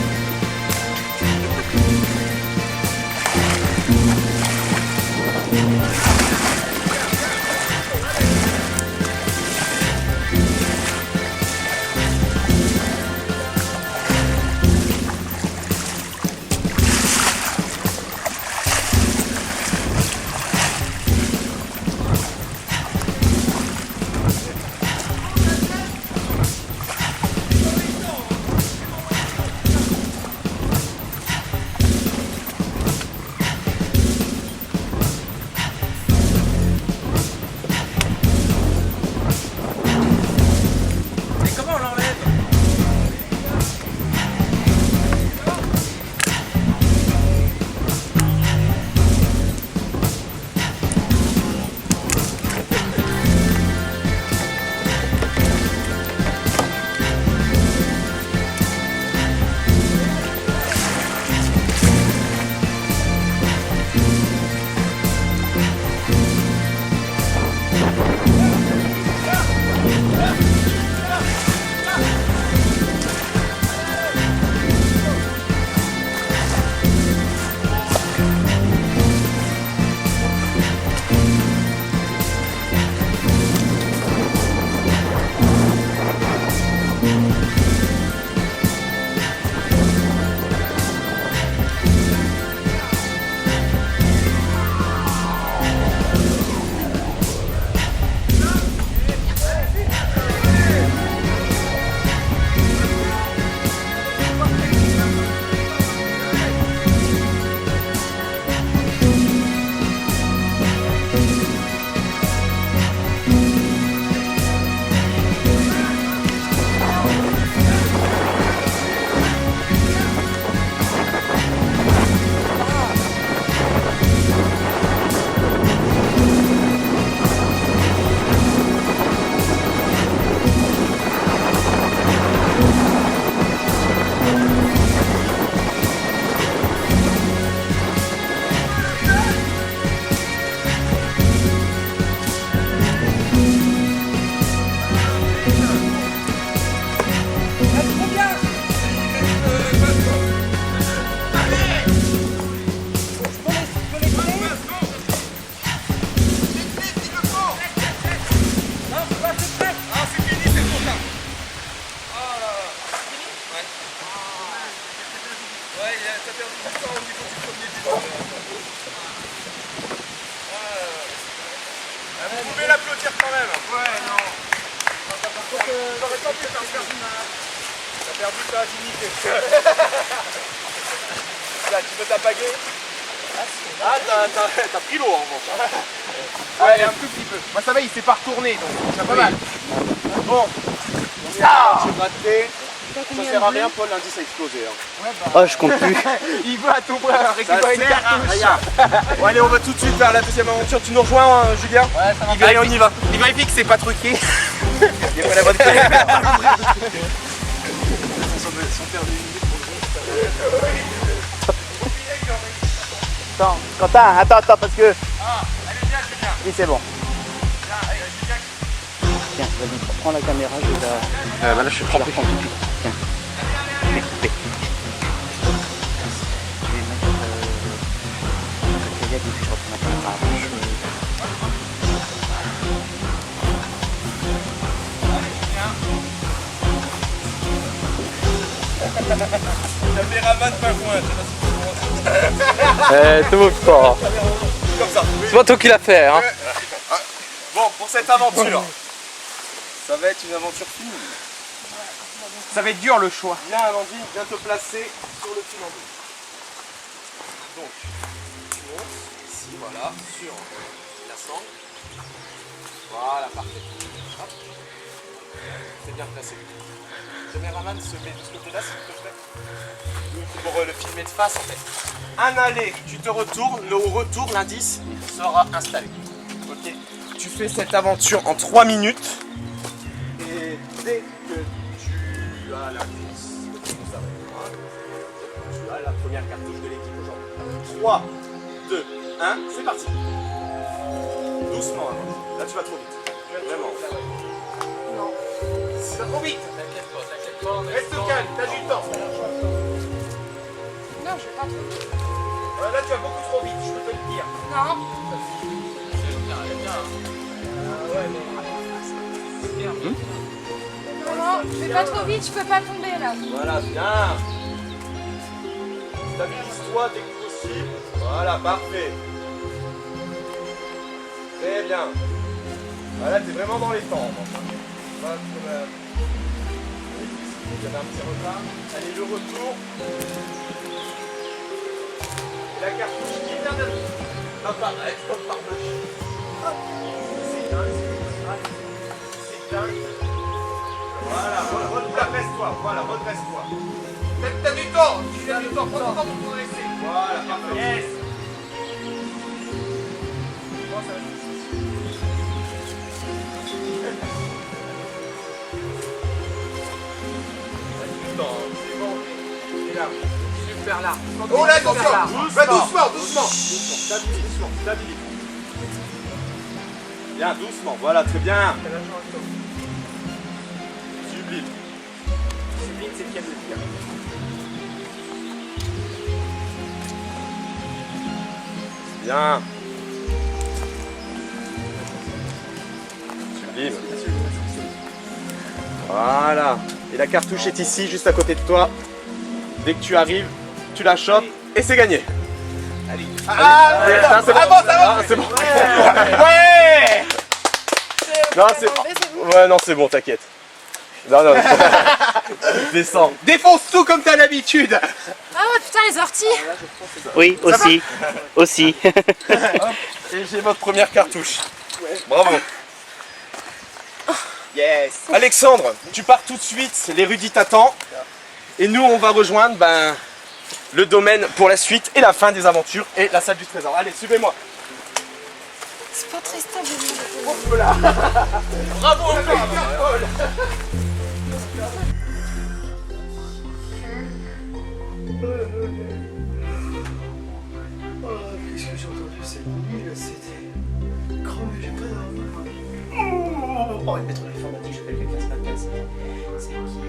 l'applaudir quand même. Ouais, non. T'aurais pas pu faire ça. T'as perdu ta dignité. Là, tu peux t'apaguer. Ah, t'as pris l'eau en revanche. Ouais, un tout petit peu. Moi ça va, il s'est pas retourné, donc c'est pas mal. Bon. Ah, j'ai raté. Ça sert à rien, Paul, l'indice a explosé. Hein. Oh, je compte plus. Il veut à tout prix récupérer une cartouche. Bon, allez, on va tout de suite vers la deuxième aventure. Tu nous rejoins, Julien? Ouais, ça va. Allez, on y va. Il vérifie que c'est pas truqué. Il n'y a pas la bonne clé. Attends, Quentin, attends, parce que... Ah, allez, viens, Julien. Oui, c'est bon. Viens, allez, Julien. Tiens, vas-y, prends la caméra, je vais la... Là, je suis trempé. Tiens. Je vais couper. Je vais mettre... le kayak et puis je reprends ma caméra avant. Caméraman pas loin. C'est beau sport. Comme ça. C'est pas toi qui l'as fait, hein. Bon, pour cette aventure, ça va être une aventure finie. Ça va être dur le choix. Viens, Amandine, viens te placer sur le fil en deux. Donc, tu montes ici, voilà, sur la sangle. Voilà, parfait. Hop. C'est bien placé. Le caméraman se met de ce côté-là, s'il te plaît. Pour le filmer de face, en fait. Un aller, tu te retournes, le retour, l'indice sera installé. Ok. Tu fais cette aventure en 3 minutes. Et dès que tu as l'indice, tu as la première cartouche de l'équipe aujourd'hui. 3, 2, 1, c'est parti. Doucement, là tu vas trop vite. Vraiment. Non. Ça va trop vite. T'inquiète pas. Reste calme, t'as du temps. Non, je vais pas trop vite. Là tu vas beaucoup trop vite, je peux te le dire. Non. Non, je vais pas trop vite, je peux pas tomber là. Voilà, bien. Stabilise-toi dès que possible. Voilà, parfait. Très bien. Voilà, t'es vraiment dans les temps. Il y avait un petit retard. Allez, le retour. Et la cartouche qui vient d'être. Hop, arrête, hop, par-dessus. C'est dingue. C'est dingue. Voilà, redresse-toi. Voilà, redresse-toi. T'as du temps. Tu as du temps. Prends ton temps pour te redresser. Voilà, parfait. Yes. C'est bon. C'est là. Super là. Oh là, attention. Va doucement. Stabilise. Bien, doucement. Voilà, très bien. Sublime. Sublime, c'est le cas de le dire. Bien. Sublime. Voilà. Et la cartouche est ici, juste à côté de toi. Dès que tu arrives, tu la chopes et c'est gagné. Allez. C'est bon. C'est bon. Ouais. Non, c'est bon. Ouais, non, c'est bon, t'inquiète. Non. Descends. Défonce tout comme t'as l'habitude. Ah ouais, putain, les orties. Oui, aussi. Et j'ai votre première cartouche. Bravo. Yes. Alexandre, tu pars tout de suite, l'érudit t'attend. Et nous, on va rejoindre le domaine pour la suite et la fin des aventures et la salle du trésor. Allez, suivez-moi. C'est pas très stable. Bravo encore, Paul. Qu'est-ce que j'ai entendu cette nuit là, c'était crevé, j'ai pas dormi. Oh, le maître de l'informatique, j'appelle quelqu'un ce matin. C'est qui?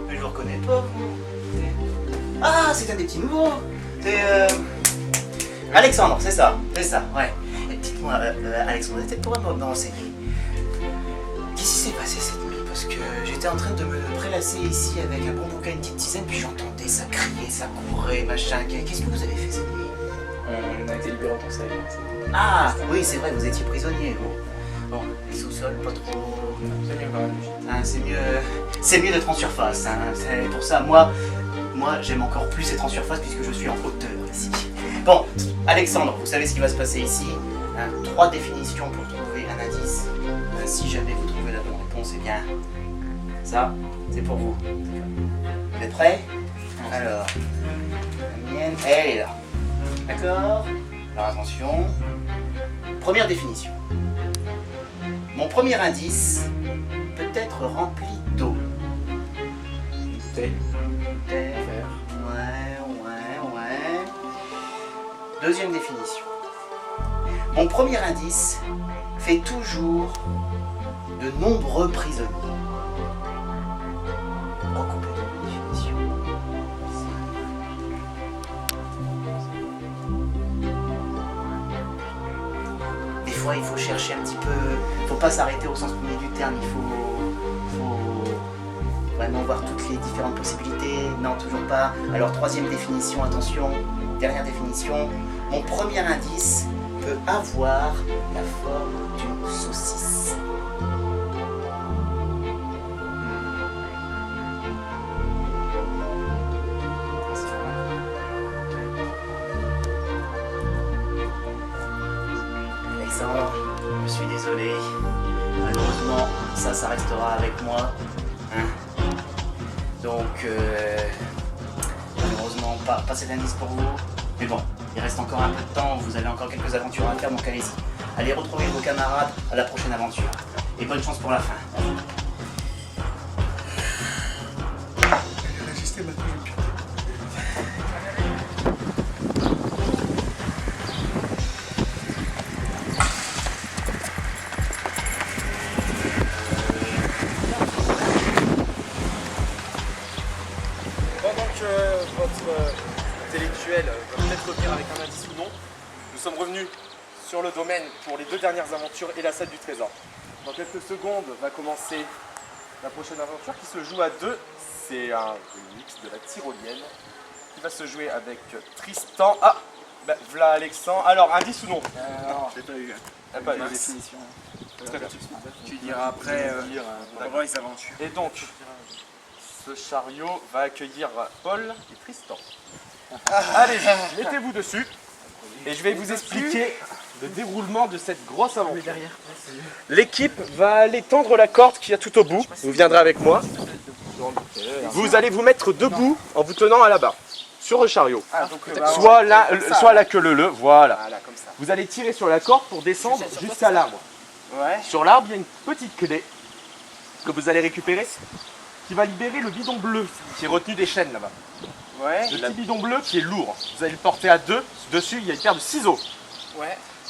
Mais je le reconnais pas, vous. Ah, c'est un des petits nouveaux. C'est Alexandre, c'est ça, ouais. Et dites-moi, Alexandre, peut-être pourrait me renseigner. Qu'est-ce qui s'est passé cette nuit? Parce que j'étais en train de me prélasser ici avec un bon bouquin, une petite tisane, puis j'entendais ça crier, ça courait, machin. Qu'est-ce que vous avez fait cette nuit? On a été libérés en conseil. Ah, oui, c'est vrai, vous étiez prisonnier, vous. Bon, les sous-sols, pas trop... C'est mieux quand même. Hein, c'est mieux d'être en surface. Hein. C'est pour ça, moi j'aime encore plus être en surface puisque je suis en hauteur ici. Bon, Alexandre, vous savez ce qui va se passer ici. Hein, 3 définitions pour trouver un indice. Si jamais vous trouvez la bonne réponse, eh bien, ça, c'est pour vous. Vous êtes prêts? Alors, la mienne, elle est là. D'accord? Alors attention. Première définition. Mon premier indice peut être rempli d'eau. Thé. Ouais. Deuxième définition. Mon premier indice fait toujours de nombreux prisonniers. Recomplétons la définition. Des fois, il faut chercher un petit peu. Faut pas s'arrêter au sens premier du terme. Il faut vraiment voir toutes les différentes possibilités. Non, toujours pas. Alors, troisième définition, attention. Dernière définition. Mon premier indice peut avoir la forme d'une saucisse. Alexandre, je suis désolé. Malheureusement, ça restera avec moi. Hein? Donc, malheureusement, pas cet indice pour vous. Mais bon, il reste encore un peu de temps, vous avez encore quelques aventures à faire, donc allez-y. Allez retrouver vos camarades à la prochaine aventure. Et bonne chance pour la fin. Résister maintenant, je vais Pendant que votre intellectuel va peut-être revenir avec un indice ou non, nous sommes revenus sur le domaine pour les 2 dernières aventures et la salle du trésor. Dans quelques secondes va commencer la prochaine aventure qui se joue à 2. C'est un remix de la tyrolienne qui va se jouer avec Tristan. Ah, bah, voilà Alexandre. Alors, indice ou non? Non, je l'ai pas eu. Pas Ma de définition. Très bien. Tu diras après pendant les aventures. Et donc, ce chariot va accueillir Paul et Tristan. Allez-y, mettez-vous dessus et je vais vous expliquer le déroulement de cette grosse aventure. L'équipe va aller tendre la corde qu'il y a tout au bout. Vous viendrez avec moi. Vous allez vous mettre debout en vous tenant à la barre sur le chariot. Soit la queue leu, voilà. Vous allez tirer sur la corde pour descendre jusqu'à l'arbre. Sur l'arbre, il y a une petite clé que vous allez récupérer qui va libérer le bidon bleu qui est retenu des chaînes là-bas. Le petit bidon bleu qui est lourd. Vous allez le porter à 2. Dessus, il y a une paire de ciseaux.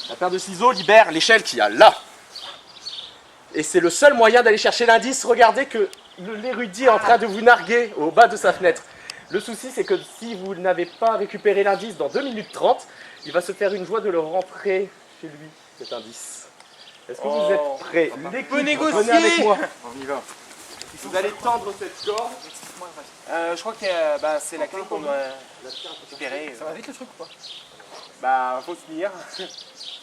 La paire de ciseaux libère l'échelle qu'il y a là. Et c'est le seul moyen d'aller chercher l'indice. Regardez que l'érudit est en train de vous narguer au bas de sa fenêtre. Le souci, c'est que si vous n'avez pas récupéré l'indice dans 2 minutes 30, il va se faire une joie de le rentrer chez lui, cet indice. Est-ce que vous êtes prêts? L'équipe, venez avec moi. On y va. Vous allez tendre cette corde. Je crois que c'est la clé qu'on doit récupérer. Ça va vite le truc ou pas? Bah, faut tenir. Tu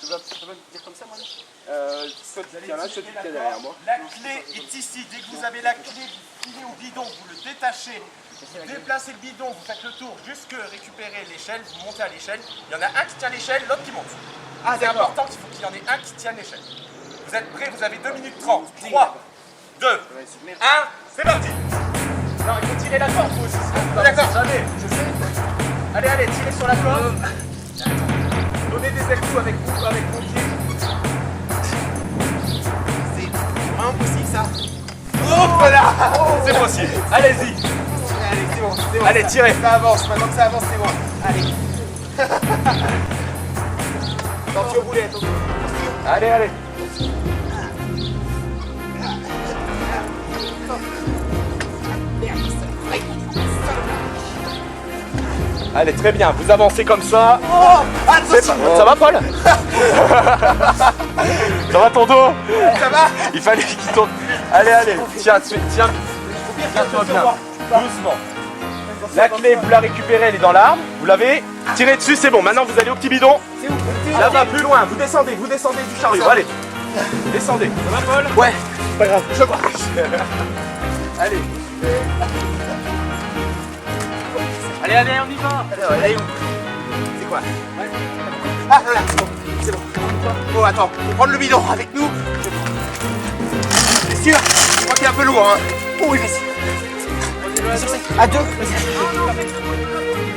vas me dire comme ça, moi? Soit tu tiens là, soit tu tiens derrière moi. La clé est ici. Dès que vous avez la clé, vous filez au bidon, vous le détachez. Vous déplacez le bidon, vous faites le tour jusque récupérer l'échelle, vous montez à l'échelle. Il y en a un qui tient l'échelle, l'autre qui monte. C'est important qu'il faut qu'il y en ait un qui tienne l'échelle. Vous êtes prêts? Vous avez 2 minutes 30. 3, 2, 1, c'est parti. Non, il faut tirer la corde, vous aussi. D'accord, jamais. Je sais. Allez, tirez sur la corde. Donnez des ailes-coups avec vos pieds. C'est vraiment possible ça. Oh, voilà. C'est possible. Allez-y. Allez, c'est bon. Allez, tirez. Ça avance, maintenant que ça avance, c'est bon. Allez. Attention au boulet, attention. Allez. Allez, très bien, vous avancez comme ça. Ça va, Paul? Ça va ton dos? Ça va? Il fallait qu'il tourne. Allez, tiens-toi bien. Doucement. La clé, vous la récupérez, elle est dans l'arbre. Vous l'avez. Tirez dessus, c'est bon. Maintenant, vous allez au petit bidon. Là-bas, plus loin. Vous descendez du chariot. Allez. Descendez. Ça va, Paul? Ouais. Pas grave, je vois. Allez. Allez, allez, on y va. Allez, c'est quoi? Ah, voilà, c'est bon. C'est bon. Oh, attends, faut prendre le bidon avec nous. C'est sûr? Je crois qu'il est un peu lourd, hein. Oh, oui, vas-y. À deux, vas-y.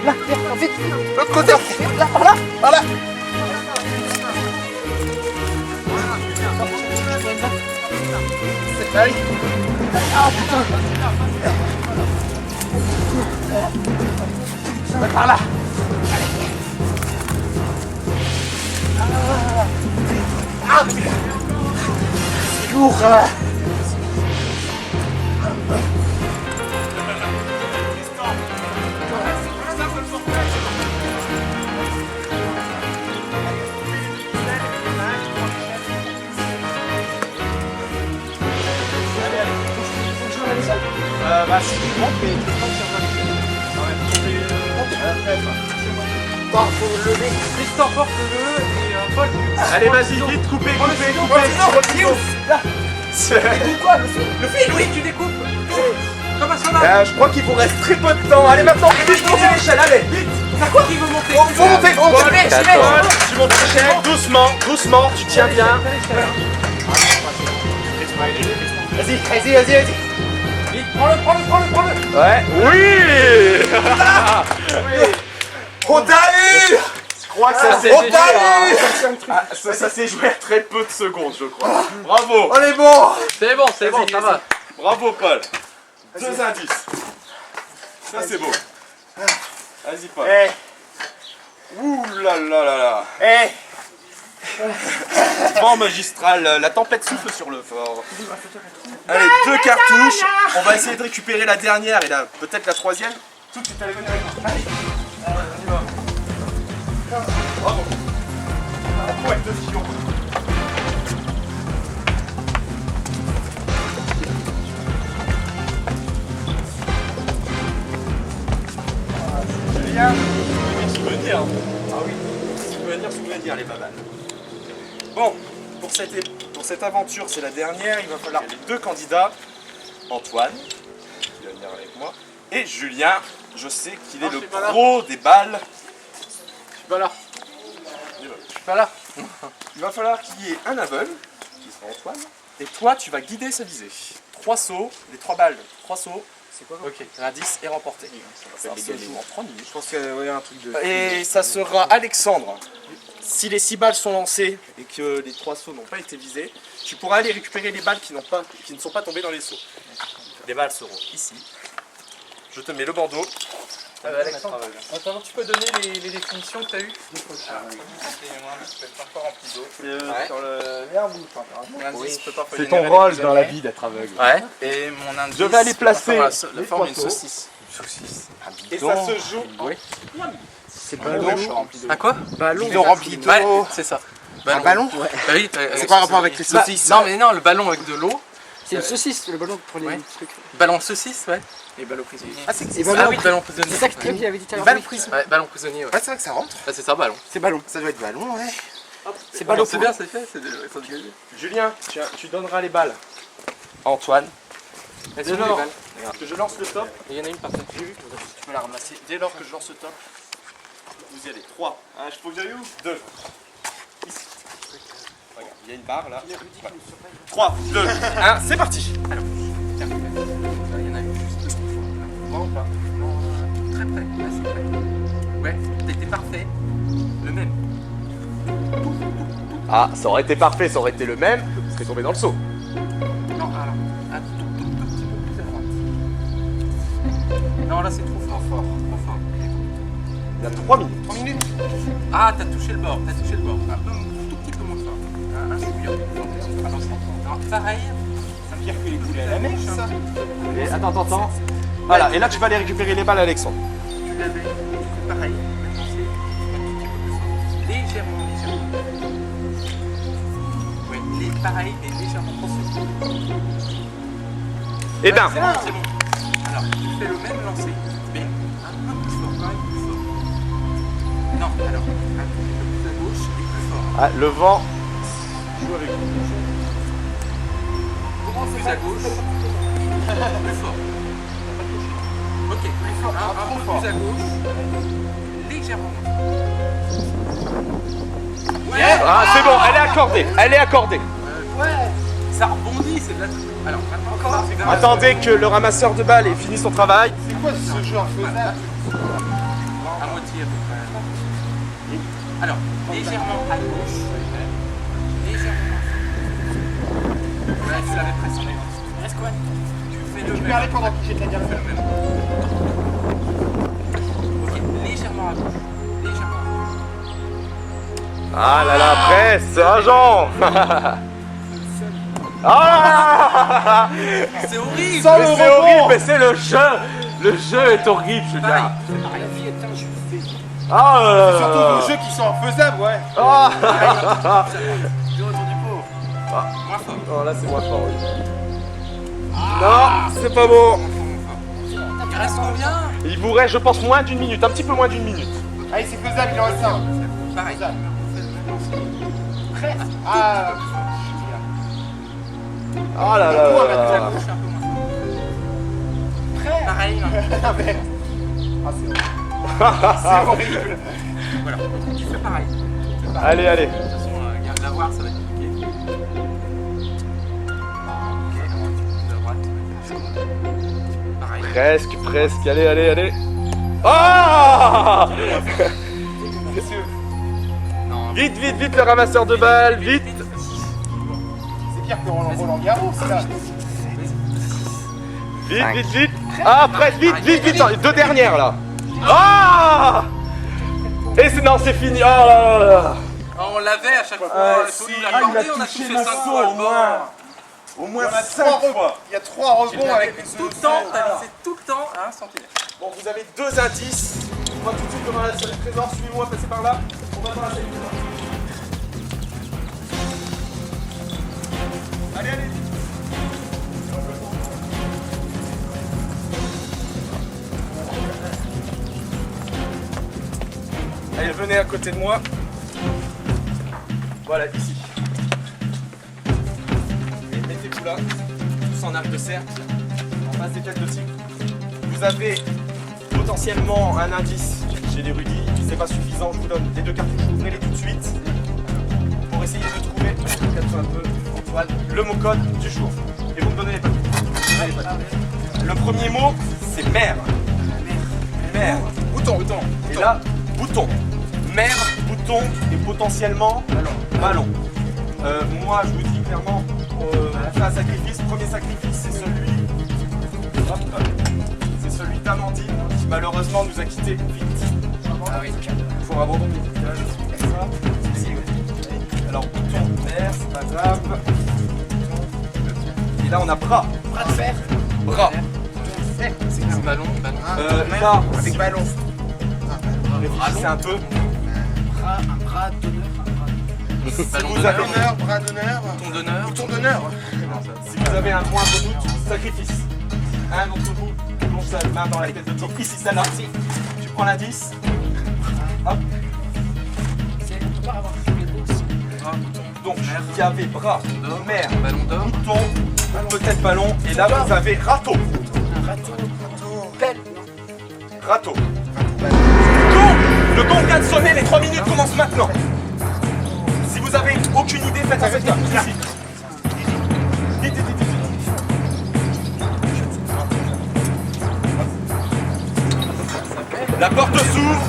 Là, viens, vite. L'autre côté, là, par là, par là. Allez. Ah, putain. Par là. Ah, c'est lourd. Bah si tu montes, mais Tristan tire pas les faut le lever. Tristan, porte-le et Paul. Allez, vas-y, vite, coupez. Là. C'est quoi le fil? Oui, tu découpes. Comme un cheval. Je crois qu'il vous reste très peu de temps. Allez, maintenant, vite, montez l'échelle, allez, vite. C'est quoi qui veut monter? Faut monter, faut monter. Paul, Tu montes l'échelle, doucement, doucement, tu tiens bien. Vas-y. Vite, prends-le. Ouais. Oui. On t'a eu. Je crois que ça s'est joué. Ça s'est joué à très peu de secondes, je crois. Bravo. On est bon. C'est bon, ça va. Bravo, Paul. 2 indices. Ça, c'est beau. Vas-y, Paul. Ouh là là là là. Vent magistral, la tempête souffle sur le fort. Allez, 2 cartouches. On va essayer de récupérer la dernière et peut-être la troisième. Tout de suite, allez, venez avec moi. Allez, on y va. Bravo. Ouais, 2 fions. Julien, souvenir. Ah oui, souvenir les babales. Bon, pour cette aventure, c'est la dernière. Il va falloir les 2 candidats. Antoine, qui va venir avec moi, et Julien. Je sais qu'il est le pro des balles. Je suis pas là. Pas là. Il va falloir qu'il y ait un aveugle, qui sera Antoine, et toi tu vas guider sa visée. 3 sauts, les 3 balles, 3 sauts, c'est quoi? Ok, l'indice est remporté. Ça se joue en 3 minutes. Je pense qu'il y a un truc de... Et ça sera Alexandre. Si les 6 balles sont lancées et que les 3 sauts n'ont pas été visés, tu pourras aller récupérer les balles qui ne sont pas tombées dans les sauts. Les balles seront ici. Je te mets le bandeau. Alexandre, attends, tu peux donner les définitions que tu as eues? C'est ton rôle dans la vie d'être aveugle. Ouais. Et mon indice. Je vais aller placer la forme d'une saucisse. Et ça se joue. Oui. C'est ballon rempli d'eau. À quoi? Ballon rempli d'eau. Ouais, c'est ça. Un ballon? Ouais. Bah oui. C'est quoi le rapport avec les saucisses? Non, mais non, le ballon avec de l'eau. C'est une saucisse, le ballon pour les trucs. Ballon saucisse, ouais. Et ballon prisonnier. Ah, oui, ballon prisonnier. C'est ça que tu avais dit tout à l'heure. Ballon prisonnier. Ouais, ballon prisonnier, ouais. Ah, c'est vrai que ça rentre? Bah, c'est ça, ballon. C'est ballon. Ça doit être ballon, ouais. C'est ballon. C'est bien, c'est fait. C'est Julien, tu donneras les balles. Antoine. Elles sont où, les balles? Que je lance le top. Il y en a une par terre. Tu peux la ramasser. Dès lors que je lance le top, vous y allez. 3. Je peux y aller où? 2. Ici. Regarde, il y a une barre là. 3, 2, 1, c'est parti. Alors, tiens, il y en a une juste. Moi ou pas? Très près, assez près. Ouais, t'étais parfait. Le même. Ah, ça aurait été parfait, ça aurait été le même, ça serait tombé dans le seau. Non, alors, un tout petit peu plus à droite. Non, là c'est trop fort, trop fort. Il y a 3 minutes. 3 minutes. Ah, t'as touché le bord, Un tout petit peu moins fort. Un chouïa. Non, pareil. Ça veut dire que les coulées à la mer, ça. Et attends. Voilà, et là tu vas aller récupérer les balles, Alexandre. Tu l'avais, pareil. Maintenant c'est un petit peu plus fort. Légèrement. Oui, pareil, mais légèrement trop fort. Eh ben, C'est bon. Alors, tu fais le même lancer, mais un peu plus fort, quand même plus fort. Non, alors, un petit peu plus à gauche et plus fort. le vent. Joue avec vous. Plus à gauche. Plus fort. Ok, plus fort. Un peu plus à gauche. Légèrement. Ouais. Ah, c'est bon, elle est accordée. Elle est accordée. Ouais. Ça rebondit, c'est de la... Alors, maintenant, encore. Attendez que le ramasseur de balles ait fini son travail. C'est quoi ce jeu infaisable? À moitié à peu près. Alors, légèrement à gauche. Légèrement. Ouais, tu l'avais pressionné. Reste quoi? Tu fais le Tu même. peux aller pendant que j'ai de la Tu fais le même. Ok, légèrement à gauche. Légèrement à gauche. Ah là là, presse, c'est agent. Ah, c'est horrible. C'est horrible, mais c'est le jeu. Le jeu est horrible, je veux dire. Ah là là. C'est surtout vos jeux qui sont infaisables, ouais. Ah. Du retour du pauvre. Moins fort. Non, là c'est moins fort, oui. Non, c'est pas beau. Il reste combien? Il vous reste, je pense, moins d'une minute, un petit peu moins d'une minute. Allez, c'est faisable, il en reste un. Pareil. Prêt? Ah, Ah là là là. prêt? Pareil. Ah merde. Ah, c'est horrible. C'est horrible. Voilà, tu fais pareil. Allez, allez. De toute façon, garde la voir, ça va être compliqué. Pareil. Presque, presque, allez, allez, allez. Ah. Vite, vite, vite, le ramasseur de balles, vite. C'est pire que Roland Garros, là. Vite, vite, vite. Ah, presque, vite, vite, vite. Les deux dernières, là. Ah. Et c'est, non, c'est fini. Oh là là là. On l'avait à chaque fois. Il faut nous il l'accorder, a on a touché touché le 5 saut, fois. au moins. Au moins 5 fois. Il y a 3 rebonds avec les Tout le temps, t'as visé tout le temps à 1 centimètre. Bon, vous avez 2 indices. On va tout de suite dans la salle du trésor. Suivez-moi, passez par là. On va dans la salle du trésor. Allez, allez. Allez, venez à côté de moi. Voilà, ici. Et mettez-vous là, tous en arc de cercle, en face des têtes de tigre. Vous avez potentiellement un indice chez l'érudit. C'est pas suffisant, je vous donne les 2 cartouches, ouvrez-les tout de suite pour essayer de trouver, un peu, Antoine, le mot code du jour. Et vous me donnez les papiers. Le premier mot, c'est mer. Mer. Bouton. Et là, bouton. Mer, bouton et potentiellement ballon. Moi, je vous dis clairement, on fait un sacrifice. Premier sacrifice, c'est celui. Hop, c'est celui d'Amandine qui malheureusement nous a quittés vite. Ah oui. Pour abandon médical, comme ça. Alors, bouton, mer, c'est pas grave. Et là, on a bras. Bras de fer. Bras. C'est ballon. Là, Avec ballon. réfléchissez un peu. Un bras d'honneur. Ballon vous avez D'honneur, bras d'honneur. Bouton d'honneur. Bouton d'honneur. Si vous avez un moindre doute, sacrifice. Un d'entre vous plonge sa main dans la tête de tigre. Ici, celle-là. Tu prends l'indice. Hop. Donc, il y avait bras, mer, Ballon d'or. bouton, peut-être ballon. Et là, vous avez râteau. Pelle. Râteau. Le gong vient de sonner, les 3 minutes commencent maintenant. Si vous avez aucune idée, faites un fait ici. Vite, vite, vite, vite. La porte s'ouvre.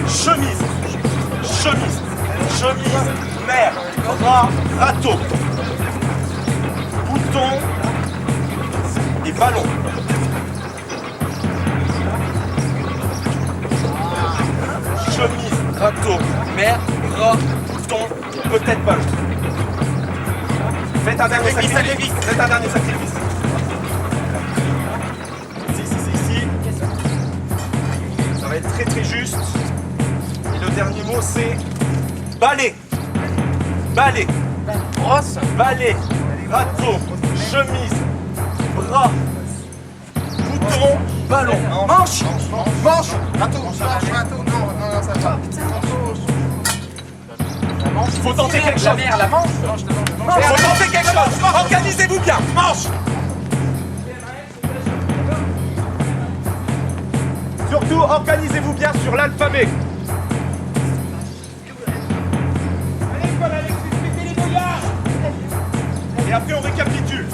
Chemise. Chemise. Chemise. Mer. Bras. Râteau. Bouton. Et ballon. Chemise, râteau, mer, bras, bouton, peut-être ballon. Faites un dernier sacrifice. Faites un dernier sacrifice. Ici. Ça va être très très juste. Et le dernier mot c'est balai. Balai. Brosse. Balai. Râteau. Chemise. Bras. Bouton. Ballon. Manche. Manche. Râteau. Non, ça va. manche. Faut tenter quelque chose. La mer, la manche. Faut tenter quelque chose. Organisez-vous bien. Manche. Surtout, organisez-vous bien sur l'alphabet. Et après on récapitule.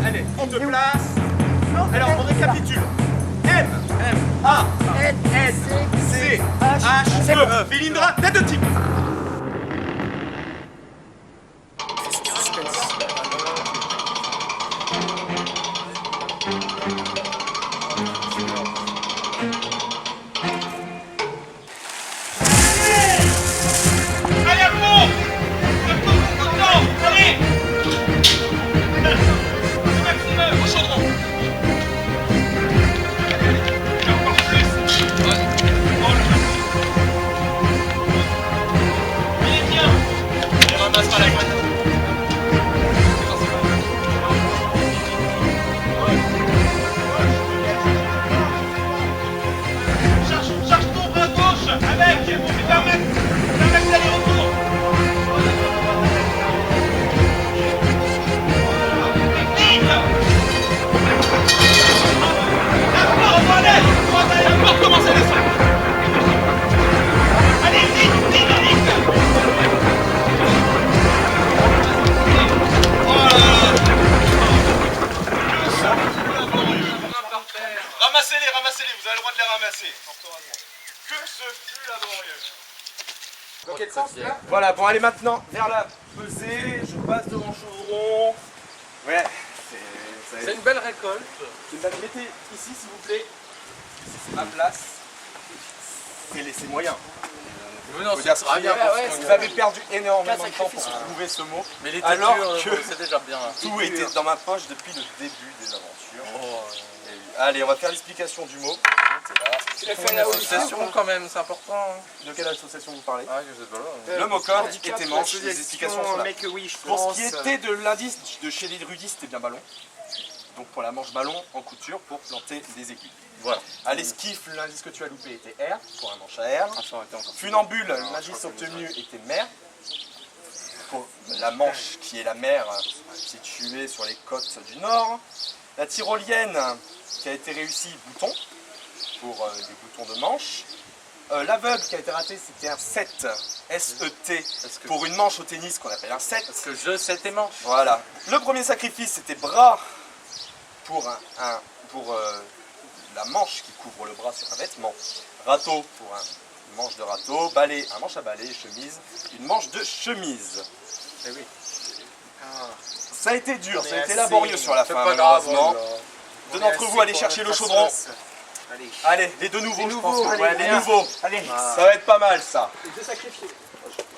Allez, on te place. Alors on récapitule. M, A, N, C, H, E. Vélindra, tête de type. Allez, à fond! Allez! Le maximum, au chaudron! Et encore plus! Il est bien! On ramassera la grenade. Charge ton bras gauche avec! Et permettre l'aller-retour! Ramassez-les, vous avez le droit de les ramasser. Que ce fut laborieux. Dans quel sens là? Voilà, bon allez maintenant vers la pesée, je passe devant le chaudron. Ouais, C'est une belle récolte. Mettez ici s'il vous plaît. C'est ma place. C'est moyen. Mais non, Faut dire, c'est très bien. vous avez perdu énormément de temps pour trouver ce mot. Mais les alors textures, que c'est déjà bien. tout était dans ma poche depuis le début des aventures. Allez, on va faire l'explication du mot. Il a fait une association quand même, c'est important. De quelle association vous parlez? Ah, je sais pas. Le mot-corde était manche, les explications sont là. Make a wish, Pour ce qui était de l'indice de chez l'érudit, c'était bien ballon. Donc pour la manche ballon en couture pour planter des aiguilles. Voilà. À l'esquif, l'indice que tu as loupé était R, pour un manche à R. Funambule, l'indice obtenu était mer. Pour la Manche, qui est la mer située sur les côtes du nord. La tyrolienne, qui a été réussie, bouton, pour des boutons de manche. L'aveugle qui a été raté, c'était un 7, S-E-T, pour une manche au tennis qu'on appelle un 7. Parce que je 7 et manche. Voilà. Le premier sacrifice, c'était bras, pour la manche qui couvre le bras sur un vêtement. Râteau pour une manche de râteau. Balai, un manche à balai. Chemise, une manche de chemise. Eh oui. Ça a été dur, ça a été laborieux sur la fin, pas grave, malheureusement. Deux d'entre vous, allez chercher le chaudron. Allez, les deux nouveaux, je pense. allez, Ouais, les allez. nouveaux. Allez. Ça va être pas mal, ça. Les deux sacrifiés.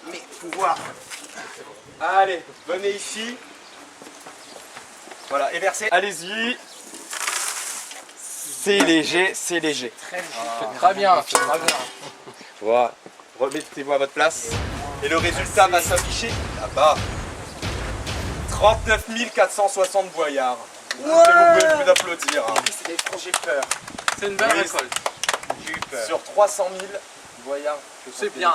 Mais pouvoir. Allez, venez ici. Voilà, et versez. Allez-y. C'est léger, c'est léger. Très bien, très bien. Voilà. Remettez-vous à votre place. Et le résultat va s'afficher là-bas. 39 460 boyards. Vous pouvez vous applaudir. Hein. J'ai peur. C'est une belle récolte. J'ai eu peur. Sur 300 000 boyards. C'est bien.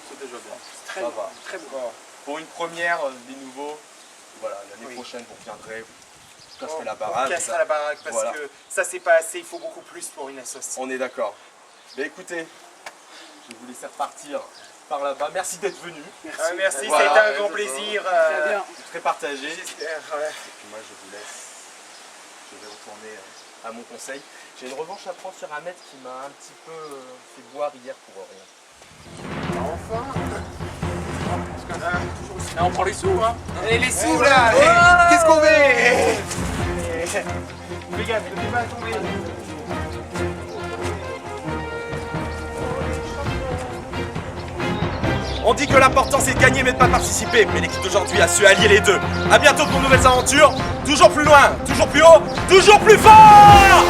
C'est déjà bien. Très Ça bon. va. Très bon. Pour une première, des nouveaux, voilà, l'année prochaine vous reviendrez, vous casserez la On baraque. cassera la baraque parce Voilà. que ça c'est pas assez, il faut beaucoup plus pour une association. On est d'accord. Mais écoutez, je vais vous laisser repartir par là-bas. Merci d'être venu. Merci, Voilà. ça a été un grand plaisir. Très bien. Très partagé. J'espère, ouais. Et puis moi je vous laisse. Je vais retourner à mon conseil. J'ai une revanche à prendre sur un maître qui m'a un petit peu fait boire hier pour rien. Enfin. Là, on prend les sous, hein. Et les sous là. Ouais. Qu'est-ce qu'on met? Fais gaffe, ne fais pas tomber. On dit que l'important c'est de gagner mais de pas participer. Mais l'équipe d'aujourd'hui a su allier les deux. A bientôt pour de nouvelles aventures. Toujours plus loin, toujours plus haut, toujours plus fort.